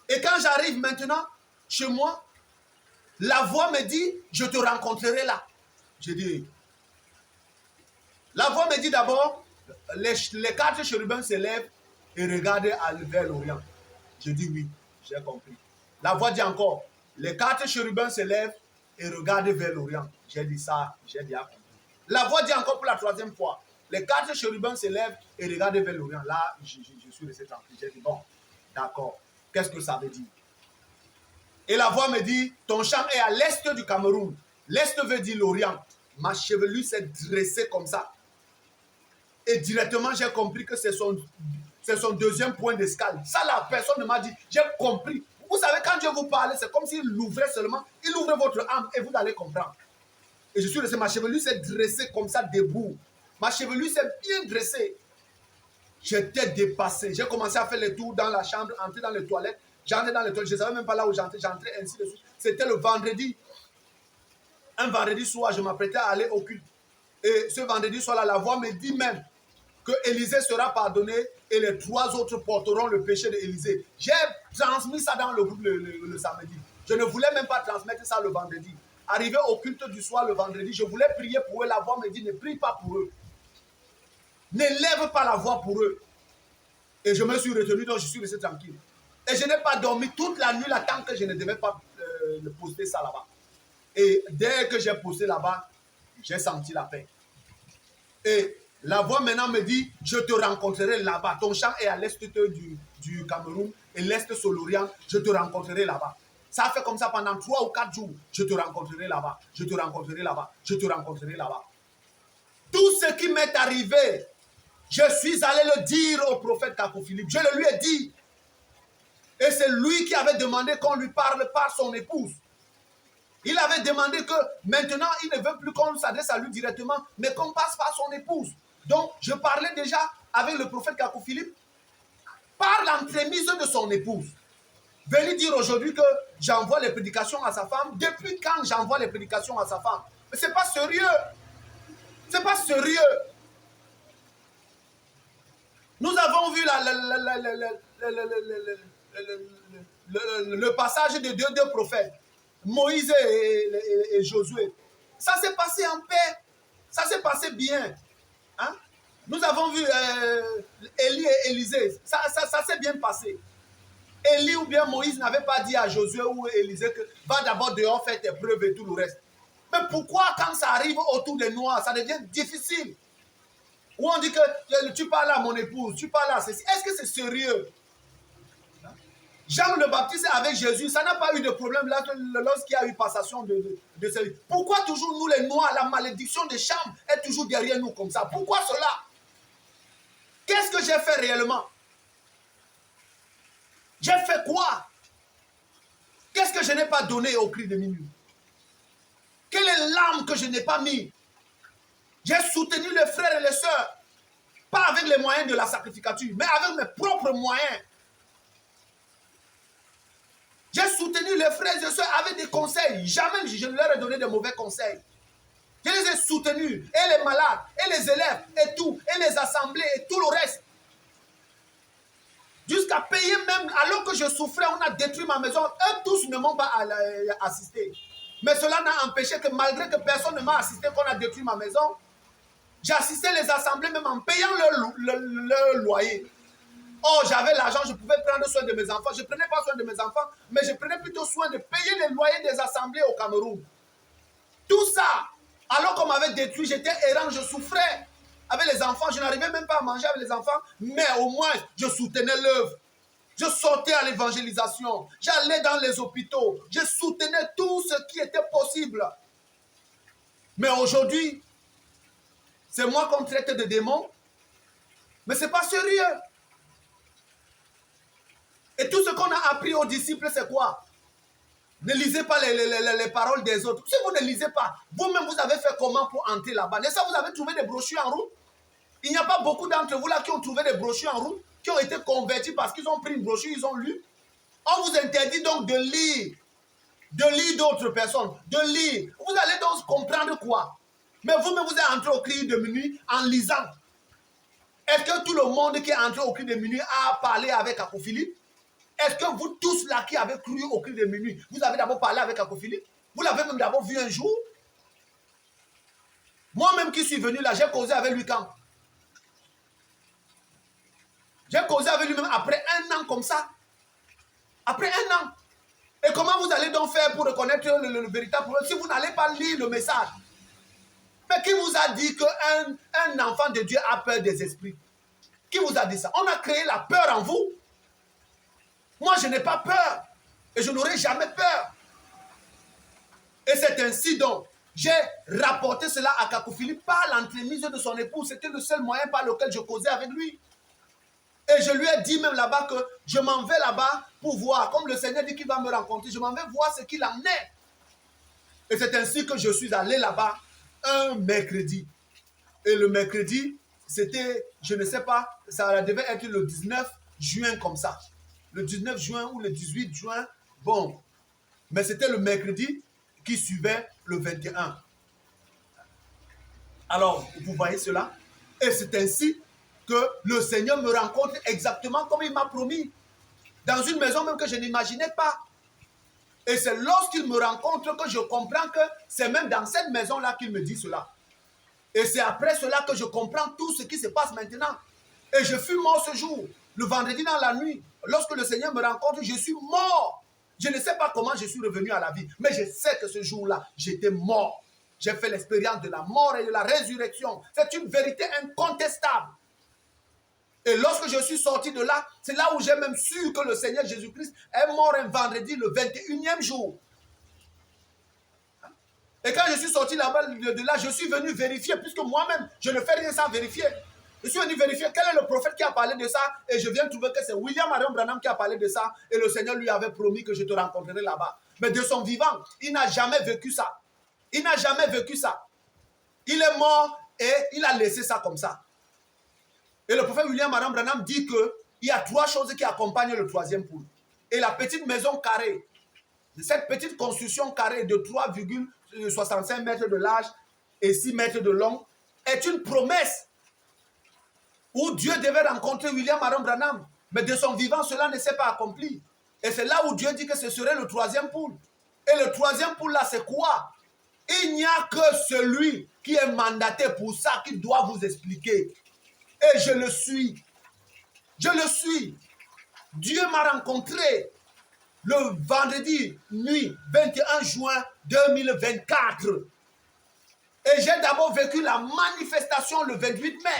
Et quand j'arrive maintenant chez moi, la voix me dit, je te rencontrerai là. Je dis, la voix me dit d'abord, les 4 chérubins se lèvent et regardent vers l'Orient. Je dis oui, j'ai compris. La voix dit encore, les 4 chérubins se lèvent et regardent vers l'Orient. J'ai dit ça, j'ai déjà compris. La voix dit encore pour la 3e fois, les 4 chérubins se lèvent et regardent vers l'Orient. Là, je suis resté tranquille. J'ai dit, bon, d'accord, qu'est-ce que ça veut dire? Et la voix me dit, ton champ est à l'est du Cameroun. L'est veut dire l'Orient. Ma chevelure s'est dressée comme ça. Et directement, j'ai compris que c'est son 2e point d'escale. Ça, la personne m'a dit, j'ai compris. Vous savez, quand Dieu vous parle, c'est comme s'il l'ouvrait seulement. Il ouvre votre âme et vous allez comprendre. Et je suis resté, ma chevelure s'est dressée comme ça, debout. Ma chevelure s'est bien dressée. J'étais dépassé. J'ai commencé à faire les tours dans la chambre, entrer dans les toilettes. J'entrais dans les toilettes. Je ne savais même pas là où j'entrais. J'entrais ainsi de suite. C'était le vendredi. Un vendredi soir, je m'apprêtais à aller au culte. Et ce vendredi soir-là, la voix me dit même que Élisée sera pardonné et les 3 autres porteront le péché d'Élisée. J'ai transmis ça dans le groupe le samedi. Je ne voulais même pas transmettre ça le vendredi. Arrivé au culte du soir le vendredi, je voulais prier pour eux. La voix me dit, ne prie pas pour eux. N'élève pas la voix pour eux. Et je me suis retenu, donc je suis resté tranquille. Et je n'ai pas dormi toute la nuit là, tant que je ne devais pas poster ça là-bas. Et dès que j'ai posté là-bas, j'ai senti la paix. Et la voix maintenant me dit, je te rencontrerai là-bas. Ton champ est à l'est du Cameroun et l'est sur l'Orient. Je te rencontrerai là-bas. Ça a fait comme ça pendant 3 ou 4 jours. Je te rencontrerai là-bas. Je te rencontrerai là-bas. Je te rencontrerai là-bas. Tout ce qui m'est arrivé, je suis allé le dire au prophète Kakou Philippe. Je le lui ai dit. Et c'est lui qui avait demandé qu'on lui parle par son épouse. Il avait demandé que maintenant, il ne veut plus qu'on s'adresse à lui directement, mais qu'on passe par son épouse. Donc, je parlais déjà avec le prophète Kakou Philippe par l'entremise de son épouse. Venez dire aujourd'hui que j'envoie les prédications à sa femme. Depuis quand j'envoie les prédications à sa femme? Mais ce n'est pas sérieux. Ce n'est pas sérieux. Nous avons vu le passage de deux prophètes, Moïse et Josué. Ça s'est passé en paix. Ça s'est passé bien. Hein? Nous avons vu Élie et Élisée. Ça s'est bien passé. Élie ou bien Moïse n'avait pas dit à Josué ou Élisée que va d'abord dehors faire tes preuves et tout le reste. Mais pourquoi quand ça arrive autour des Noirs, ça devient difficile? Ou on dit que tu parles à mon épouse, tu parles à ceci. Est-ce que c'est sérieux? Jean le Baptiste avec Jésus, ça n'a pas eu de problème là lorsqu'il y a eu passation de celui. Pourquoi toujours nous les Noirs, la malédiction de Cham est toujours derrière nous comme ça? Pourquoi cela? Qu'est-ce que j'ai fait réellement? J'ai fait quoi? Qu'est-ce que je n'ai pas donné au cri de minuit? Quelle est l'âme que je n'ai pas mis? J'ai soutenu les frères et les sœurs, pas avec les moyens de la sacrificature, mais avec mes propres moyens. J'ai soutenu les frères et les sœurs avec des conseils. Jamais je ne leur ai donné de mauvais conseils. Je les ai soutenus, et les malades, et les élèves, et tout, et les assemblées, et tout le reste. Jusqu'à payer même, alors que je souffrais, on a détruit ma maison. Eux tous ne m'ont pas assisté. Mais cela n'a empêché que malgré que personne ne m'a assisté, qu'on a détruit ma maison, j'ai assisté les assemblées même en payant leur loyer. Oh, j'avais l'argent, je pouvais prendre soin de mes enfants. Je ne prenais pas soin de mes enfants, mais je prenais plutôt soin de payer les loyers des assemblées au Cameroun. Tout ça, alors qu'on m'avait détruit, j'étais errant, je souffrais. Avec les enfants, je n'arrivais même pas à manger avec les enfants, mais au moins, je soutenais l'œuvre. Je sortais à l'évangélisation, j'allais dans les hôpitaux, je soutenais tout ce qui était possible. Mais aujourd'hui, c'est moi qu'on traite de démon, mais ce n'est pas sérieux. Et tout ce qu'on a appris aux disciples, c'est quoi? Ne lisez pas les paroles des autres. Si vous ne lisez pas, vous-même, vous avez fait comment pour entrer là-bas? Et ça, vous avez trouvé des brochures en route? Il n'y a pas beaucoup d'entre vous là qui ont trouvé des brochures en route, qui ont été convertis parce qu'ils ont pris une brochure, ils ont lu. On vous interdit donc de lire d'autres personnes, de lire. Vous allez donc comprendre quoi? Mais vous-même, vous êtes entré au cri de minuit en lisant. Est-ce que tout le monde qui est entré au cri de minuit a parlé avec Akofili? Est-ce que vous tous là qui avez cru au cri de minuit, vous avez d'abord parlé avec Akofili? Vous l'avez même d'abord vu un jour? Moi-même qui suis venu là, j'ai causé avec lui quand? J'ai causé avec lui-même après un an comme ça. Après un an. Et comment vous allez donc faire pour reconnaître le véritable problème si vous n'allez pas lire le message? Mais qui vous a dit qu'un enfant de Dieu a peur des esprits? Qui vous a dit ça? On a créé la peur en vous. Moi, je n'ai pas peur. Et je n'aurai jamais peur. Et c'est ainsi donc, j'ai rapporté cela à Kakofili par l'entremise de son épouse. C'était le seul moyen par lequel je causais avec lui. Et je lui ai dit même là-bas que je m'en vais là-bas pour voir. Comme le Seigneur dit qu'il va me rencontrer, je m'en vais voir ce qu'il en est. Et c'est ainsi que je suis allé là-bas un mercredi. Et le mercredi, c'était, je ne sais pas, ça devait être le 19 juin comme ça. Le 19 juin ou le 18 juin, bon. Mais c'était le mercredi qui suivait le 21. Alors, vous voyez cela? Et c'est ainsi que le Seigneur me rencontre exactement comme il m'a promis. Dans une maison même que je n'imaginais pas. Et c'est lorsqu'il me rencontre que je comprends que c'est même dans cette maison-là qu'il me dit cela. Et c'est après cela que je comprends tout ce qui se passe maintenant. Et je fus mort ce jour, le vendredi dans la nuit. Lorsque le Seigneur me rencontre, je suis mort. Je ne sais pas comment je suis revenu à la vie, mais je sais que ce jour-là, j'étais mort. J'ai fait l'expérience de la mort et de la résurrection. C'est une vérité incontestable. Et lorsque je suis sorti de là, c'est là où j'ai même su que le Seigneur Jésus-Christ est mort un vendredi, le 21e jour. Et quand je suis sorti là-bas, de là, je suis venu vérifier, puisque moi-même, je ne fais rien sans vérifier. Je suis venu vérifier quel est le prophète qui a parlé de ça, et je viens de trouver que c'est William Marion Branham qui a parlé de ça, et le Seigneur lui avait promis que je te rencontrerai là-bas. Mais de son vivant, il n'a jamais vécu ça. Il n'a jamais vécu ça. Il est mort et il a laissé ça comme ça. Et le prophète William Marion Branham dit qu'il y a 3 choses qui accompagnent le 3e poule. Et la petite maison carrée, cette petite construction carrée de 3,65 mètres de large et 6 mètres de long, est une promesse où Dieu devait rencontrer William Marion Branham. Mais de son vivant, cela ne s'est pas accompli. Et c'est là où Dieu dit que ce serait le 3e poule. Et le 3e poule là, c'est quoi? Il n'y a que celui qui est mandaté pour ça qui doit vous expliquer. Et je le suis. Je le suis. Dieu m'a rencontré le vendredi nuit 21 juin 2024. Et j'ai d'abord vécu la manifestation le 28 mai.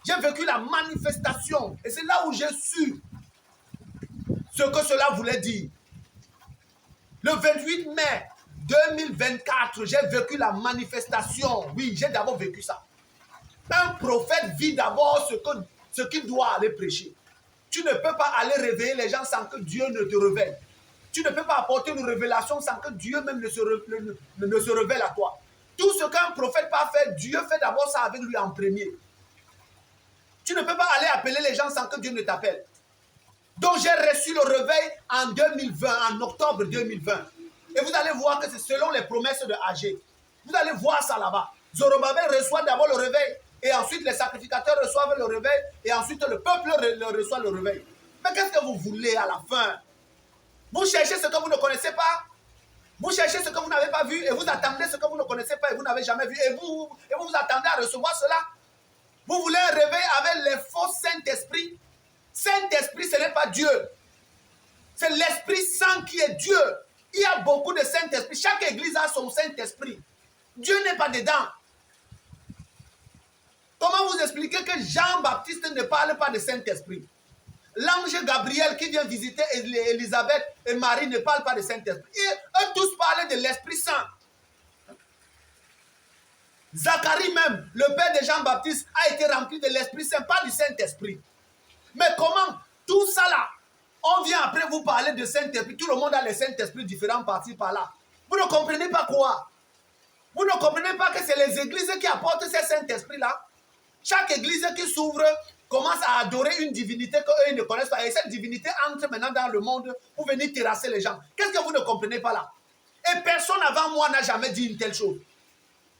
J'ai vécu la manifestation. Et c'est là où j'ai su ce que cela voulait dire. Le 28 mai 2024, j'ai vécu la manifestation. Oui, j'ai d'abord vécu ça. Un prophète vit d'abord ce que ce qu'il doit aller prêcher. Tu ne peux pas aller réveiller les gens sans que Dieu ne te révèle. Tu ne peux pas apporter une révélation sans que Dieu même ne se révèle à toi. Tout ce qu'un prophète peut faire, Dieu fait d'abord ça avec lui en premier. Tu ne peux pas aller appeler les gens sans que Dieu ne t'appelle. Donc j'ai reçu le réveil en 2020, en octobre 2020. Et vous allez voir que c'est selon les promesses de Agé. Vous allez voir ça là-bas. Zorobabel reçoit d'abord le réveil, et ensuite les sacrificateurs reçoivent le réveil, et ensuite le peuple reçoit le réveil. Mais qu'est-ce que vous voulez à la fin? Vous cherchez ce que vous ne connaissez pas. Vous cherchez ce que vous n'avez pas vu, et vous attendez ce que vous ne connaissez pas et vous n'avez jamais vu, et vous vous attendez à recevoir cela. Vous voulez un réveil avec les faux Saint-Esprit. Saint-Esprit, ce n'est pas Dieu. C'est l'Esprit Saint qui est Dieu. Il y a beaucoup de Saint-Esprit. Chaque église a son Saint-Esprit. Dieu n'est pas dedans. Comment vous expliquer que Jean-Baptiste ne parle pas de Saint-Esprit? L'ange Gabriel qui vient visiter Élisabeth et Marie ne parle pas de Saint-Esprit. Eux tous parlent de l'Esprit Saint. Zacharie même, le père de Jean-Baptiste, a été rempli de l'Esprit Saint, pas du Saint-Esprit. Mais comment tout ça là, on vient après vous parler de Saint-Esprit, tout le monde a les Saint-Esprits différents par-ci par-là. Vous ne comprenez pas quoi? Vous ne comprenez pas que c'est les églises qui apportent ces Saint-Esprits-là? Chaque église qui s'ouvre commence à adorer une divinité qu'eux ne connaissent pas. Et cette divinité entre maintenant dans le monde pour venir terrasser les gens. Qu'est-ce que vous ne comprenez pas là? Et personne avant moi n'a jamais dit une telle chose.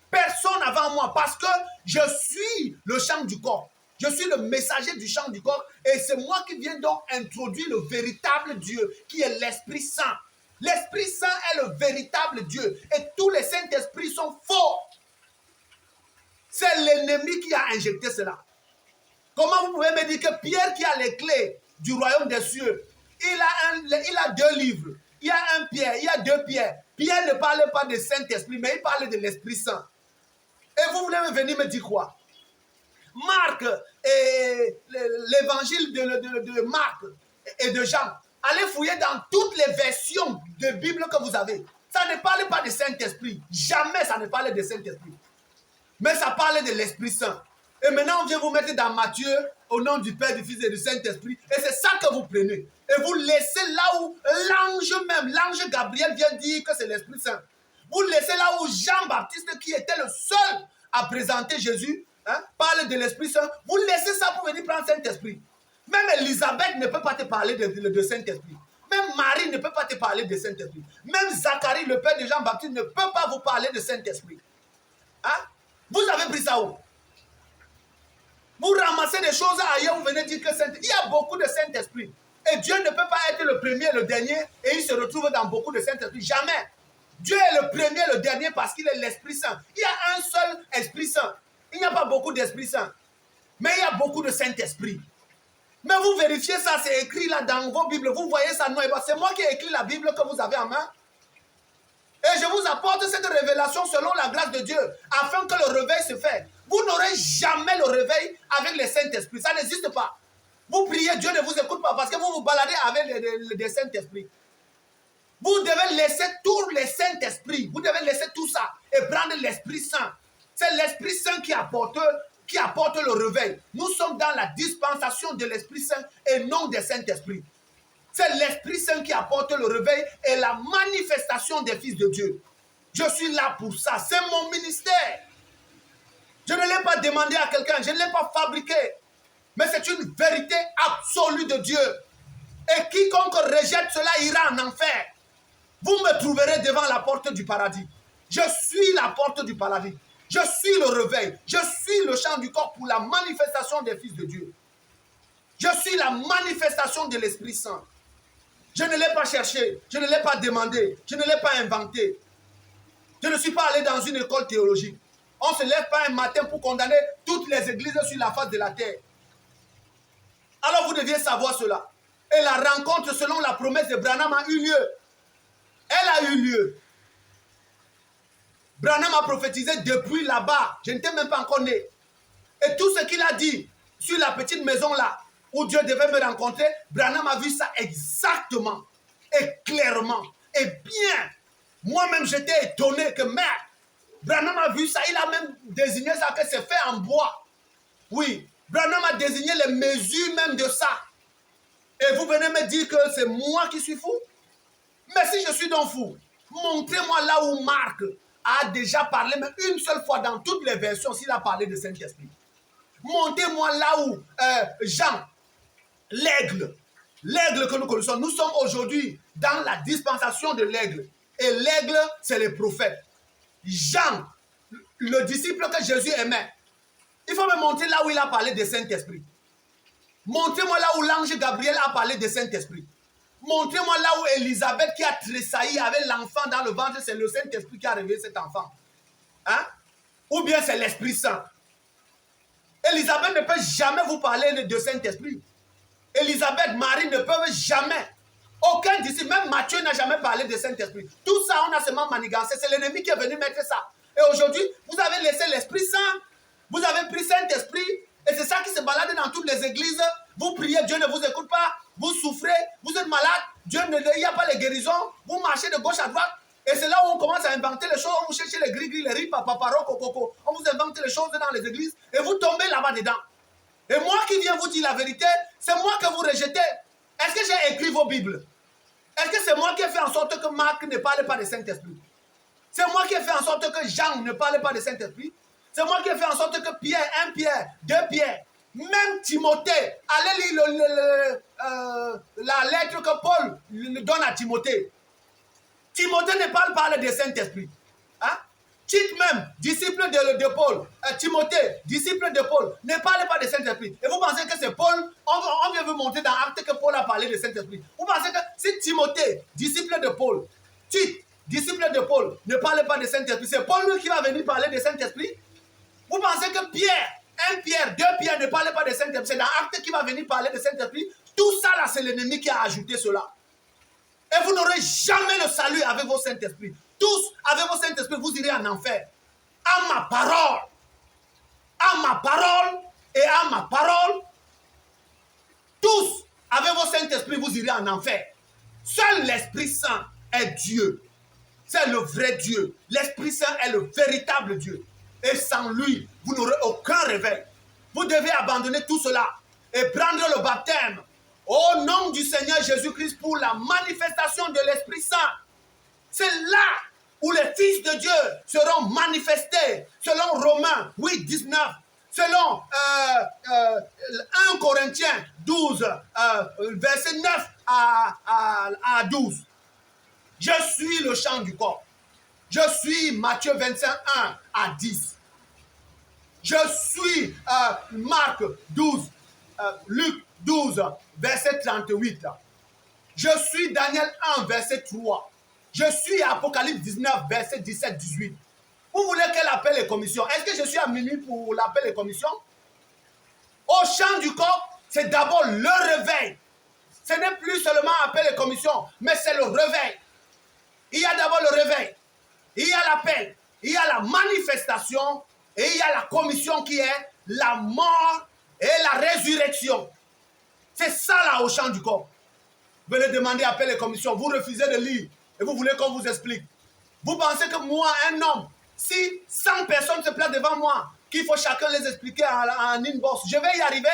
Personne avant moi, parce que je suis le chant du corps. Je suis le messager du chant du corps. Et c'est moi qui viens donc introduire le véritable Dieu, qui est l'Esprit Saint. L'Esprit Saint est le véritable Dieu. Et tous les Saint-Esprits sont faux. C'est l'ennemi qui a injecté cela. Comment vous pouvez me dire que Pierre qui a les clés du royaume des cieux, il a deux livres. Il y a un Pierre, il y a deux Pierres. Pierre ne parle pas de Saint-Esprit, mais il parle de l'Esprit Saint. Et vous voulez venir me dire quoi? Marc et l'évangile de Marc et de Jean. Allez fouiller dans toutes les versions de Bible que vous avez. Ça ne parle pas de Saint-Esprit. Jamais ça ne parle de Saint-Esprit. Mais ça parle de l'Esprit Saint. Et maintenant, on vient vous mettre dans Matthieu, au nom du Père, du Fils et du Saint-Esprit. Et c'est ça que vous prenez. Et vous laissez là où l'ange Gabriel vient dire que c'est l'Esprit Saint. Vous laissez là où Jean-Baptiste, qui était le seul à présenter Jésus, parle de l'Esprit Saint. Vous laissez ça pour venir prendre Saint-Esprit. Même Élisabeth ne peut pas te parler de Saint-Esprit. Même Marie ne peut pas te parler de Saint-Esprit. Même Zacharie, le père de Jean-Baptiste, ne peut pas vous parler de Saint-Esprit. Vous avez pris ça où? Vous ramassez des choses ailleurs, vous venez dire que Saint-Esprit. Il y a beaucoup de Saint-Esprit. Et Dieu ne peut pas être le premier, le dernier, et il se retrouve dans beaucoup de Saint-Esprit. Jamais. Dieu est le premier, le dernier, parce qu'il est l'Esprit Saint. Il y a un seul Esprit Saint. Il n'y a pas beaucoup d'Esprit Saint. Mais il y a beaucoup de Saint-Esprit. Mais vous vérifiez ça, c'est écrit là dans vos Bibles. Vous voyez ça, non? C'est moi qui ai écrit la Bible que vous avez en main. Et je vous apporte cette révélation selon la grâce de Dieu, afin que le réveil se fasse. Vous n'aurez jamais le réveil avec le Saint-Esprit. Ça n'existe pas. Vous priez, Dieu ne vous écoute pas parce que vous vous baladez avec le Saint-Esprit. Vous devez laisser tous les Saint-Esprit. Vous devez laisser tout ça et prendre l'Esprit Saint. C'est l'Esprit Saint qui apporte le réveil. Nous sommes dans la dispensation de l'Esprit Saint et non des Saint-Esprit. C'est l'Esprit Saint qui apporte le réveil et la manifestation des fils de Dieu. Je suis là pour ça. C'est mon ministère. Je ne l'ai pas demandé à quelqu'un. Je ne l'ai pas fabriqué. Mais c'est une vérité absolue de Dieu. Et quiconque rejette cela ira en enfer. Vous me trouverez devant la porte du paradis. Je suis la porte du paradis. Je suis le réveil. Je suis le chant du corps pour la manifestation des fils de Dieu. Je suis la manifestation de l'Esprit Saint. Je ne l'ai pas cherché. Je ne l'ai pas demandé. Je ne l'ai pas inventé. Je ne suis pas allé dans une école théologique. On ne se lève pas un matin pour condamner toutes les églises sur la face de la terre. Alors vous deviez savoir cela. Et la rencontre selon la promesse de Branham a eu lieu. Elle a eu lieu. Branham a prophétisé depuis là-bas. Je n'étais même pas encore né. Et tout ce qu'il a dit sur la petite maison là, où Dieu devait me rencontrer, Branham a vu ça exactement et clairement et bien. Moi-même, j'étais étonné que merde, Branham a vu ça. Il a même désigné ça que c'est fait en bois. Oui, Branham a désigné les mesures même de ça. Et vous venez me dire que c'est moi qui suis fou? Mais si je suis donc fou, montrez-moi là où Marc a déjà parlé, mais une seule fois dans toutes les versions, s'il a parlé de Saint-Esprit. Montrez-moi là où Jean, l'aigle que nous connaissons, nous sommes aujourd'hui dans la dispensation de l'aigle. Et l'aigle, c'est les prophètes. Jean, le disciple que Jésus aimait, il faut me montrer là où il a parlé de Saint-Esprit. Montrez-moi là où l'ange Gabriel a parlé de Saint-Esprit. Montrez-moi là où Élisabeth qui a tressailli avec l'enfant dans le ventre, c'est le Saint-Esprit qui a réveillé cet enfant. Hein? Ou bien c'est l'Esprit Saint. Élisabeth ne peut jamais vous parler de Saint-Esprit. Élisabeth, Marie ne peuvent jamais. Aucun disciple, même Matthieu n'a jamais parlé de Saint-Esprit. Tout ça, on a seulement manigancé. C'est l'ennemi qui est venu mettre ça. Et aujourd'hui, vous avez laissé l'Esprit Saint. Vous avez pris Saint-Esprit. Et c'est ça qui se balade dans toutes les églises. Vous priez, Dieu ne vous écoute pas. Vous souffrez, vous êtes malade. Il n'y a pas les guérisons. Vous marchez de gauche à droite. Et c'est là où on commence à inventer les choses. On vous cherche les gris-gris, les riz, papaparo, coco. On vous invente les choses dans les églises. Et vous tombez là-bas dedans. Et moi qui viens vous dire la vérité, c'est moi que vous rejetez. Est-ce que j'ai écrit vos Bibles? Est-ce que c'est moi qui ai fait en sorte que Marc ne parle pas de Saint-Esprit? C'est moi qui ai fait en sorte que Jean ne parle pas de Saint-Esprit? C'est moi qui ai fait en sorte que Pierre, 1 Pierre, 2 Pierre, même Timothée, allez lire la lettre que Paul donne à Timothée. Timothée ne parle pas de Saint-Esprit. Hein? Tite même, disciple de Paul, Timothée, disciple de Paul, ne parle pas de Saint-Esprit. Et vous pensez que c'est Paul, on vient vous montrer dans Actes que Paul a parlé de Saint-Esprit. Vous pensez que si Timothée, disciple de Paul, Tite, disciple de Paul, ne parle pas de Saint-Esprit, c'est Paul lui qui va venir parler de Saint-Esprit? Vous pensez que Pierre, 1 Pierre, 2 Pierre ne parle pas de Saint-Esprit, c'est dans Actes qui va venir parler de Saint-Esprit? Tout ça là, c'est l'ennemi qui a ajouté cela. Et vous n'aurez jamais le salut avec vos Saint-Esprit. Tous, avec vos Saint-Esprit, vous irez en enfer. À ma parole et à ma parole, tous, avec vos Saint-Esprit, vous irez en enfer. Seul l'Esprit Saint est Dieu. C'est le vrai Dieu. L'Esprit Saint est le véritable Dieu. Et sans lui, vous n'aurez aucun réveil. Vous devez abandonner tout cela et prendre le baptême au nom du Seigneur Jésus-Christ pour la manifestation de l'Esprit Saint. C'est là où les fils de Dieu seront manifestés, selon Romains 8, 19, selon 1 Corinthiens 12, verset 9 à 12. Je suis le chant du corps. Je suis Matthieu 25, 1 à 10. Je suis Marc 12, Luc 12, verset 38. Je suis Daniel 1, verset 3. Je suis Apocalypse 19, verset 17, 18. Vous voulez qu'elle appelle les commissions? Est-ce que je suis à minuit pour l'appel des commissions? Au chant du corps, c'est d'abord le réveil. Ce n'est plus seulement appel les commissions, mais c'est le réveil. Il y a d'abord le réveil. Il y a l'appel. Il y a la manifestation. Et il y a la commission qui est la mort et la résurrection. C'est ça là au chant du corps. Venez demander appel les commissions. Vous refusez de lire. Et vous voulez qu'on vous explique. Vous pensez que moi, un homme, si 100 personnes se placent devant moi, qu'il faut chacun les expliquer en inbox, je vais y arriver?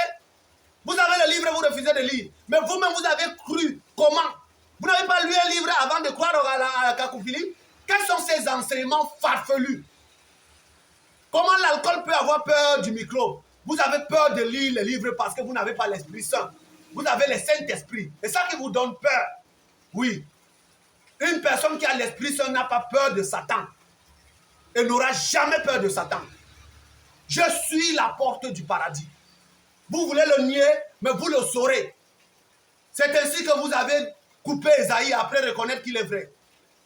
Vous avez le livre et vous refusez de lire. Mais vous-même, vous avez cru. Comment? Vous n'avez pas lu un livre avant de croire à la cacophilie? Quels sont ces enseignements farfelus? Comment l'alcool peut avoir peur du microbe? Vous avez peur de lire les livres parce que vous n'avez pas l'Esprit Saint. Vous avez le Saint-Esprit. C'est ça qui vous donne peur. Oui. Une personne qui a l'Esprit Saint n'a pas peur de Satan. Et n'aura jamais peur de Satan. Je suis la porte du paradis. Vous voulez le nier, mais vous le saurez. C'est ainsi que vous avez coupé Esaïe après reconnaître qu'il est vrai.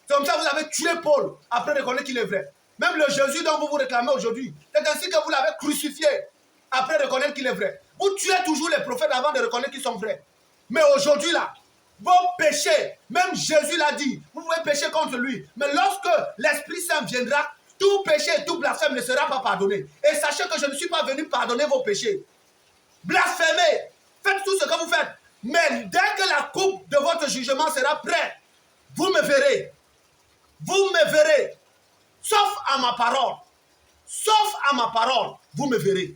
C'est comme ça que vous avez tué Paul après reconnaître qu'il est vrai. Même le Jésus dont vous vous réclamez aujourd'hui, c'est ainsi que vous l'avez crucifié après reconnaître qu'il est vrai. Vous tuez toujours les prophètes avant de reconnaître qu'ils sont vrais. Mais aujourd'hui là, vos péchés, même Jésus l'a dit, vous pouvez pécher contre lui. Mais lorsque l'Esprit Saint viendra, tout péché et tout blasphème ne sera pas pardonné. Et sachez que je ne suis pas venu pardonner vos péchés. Blasphémez, faites tout ce que vous faites. Mais dès que la coupe de votre jugement sera prête, vous me verrez. Vous me verrez. Sauf à ma parole. Sauf à ma parole, vous me verrez.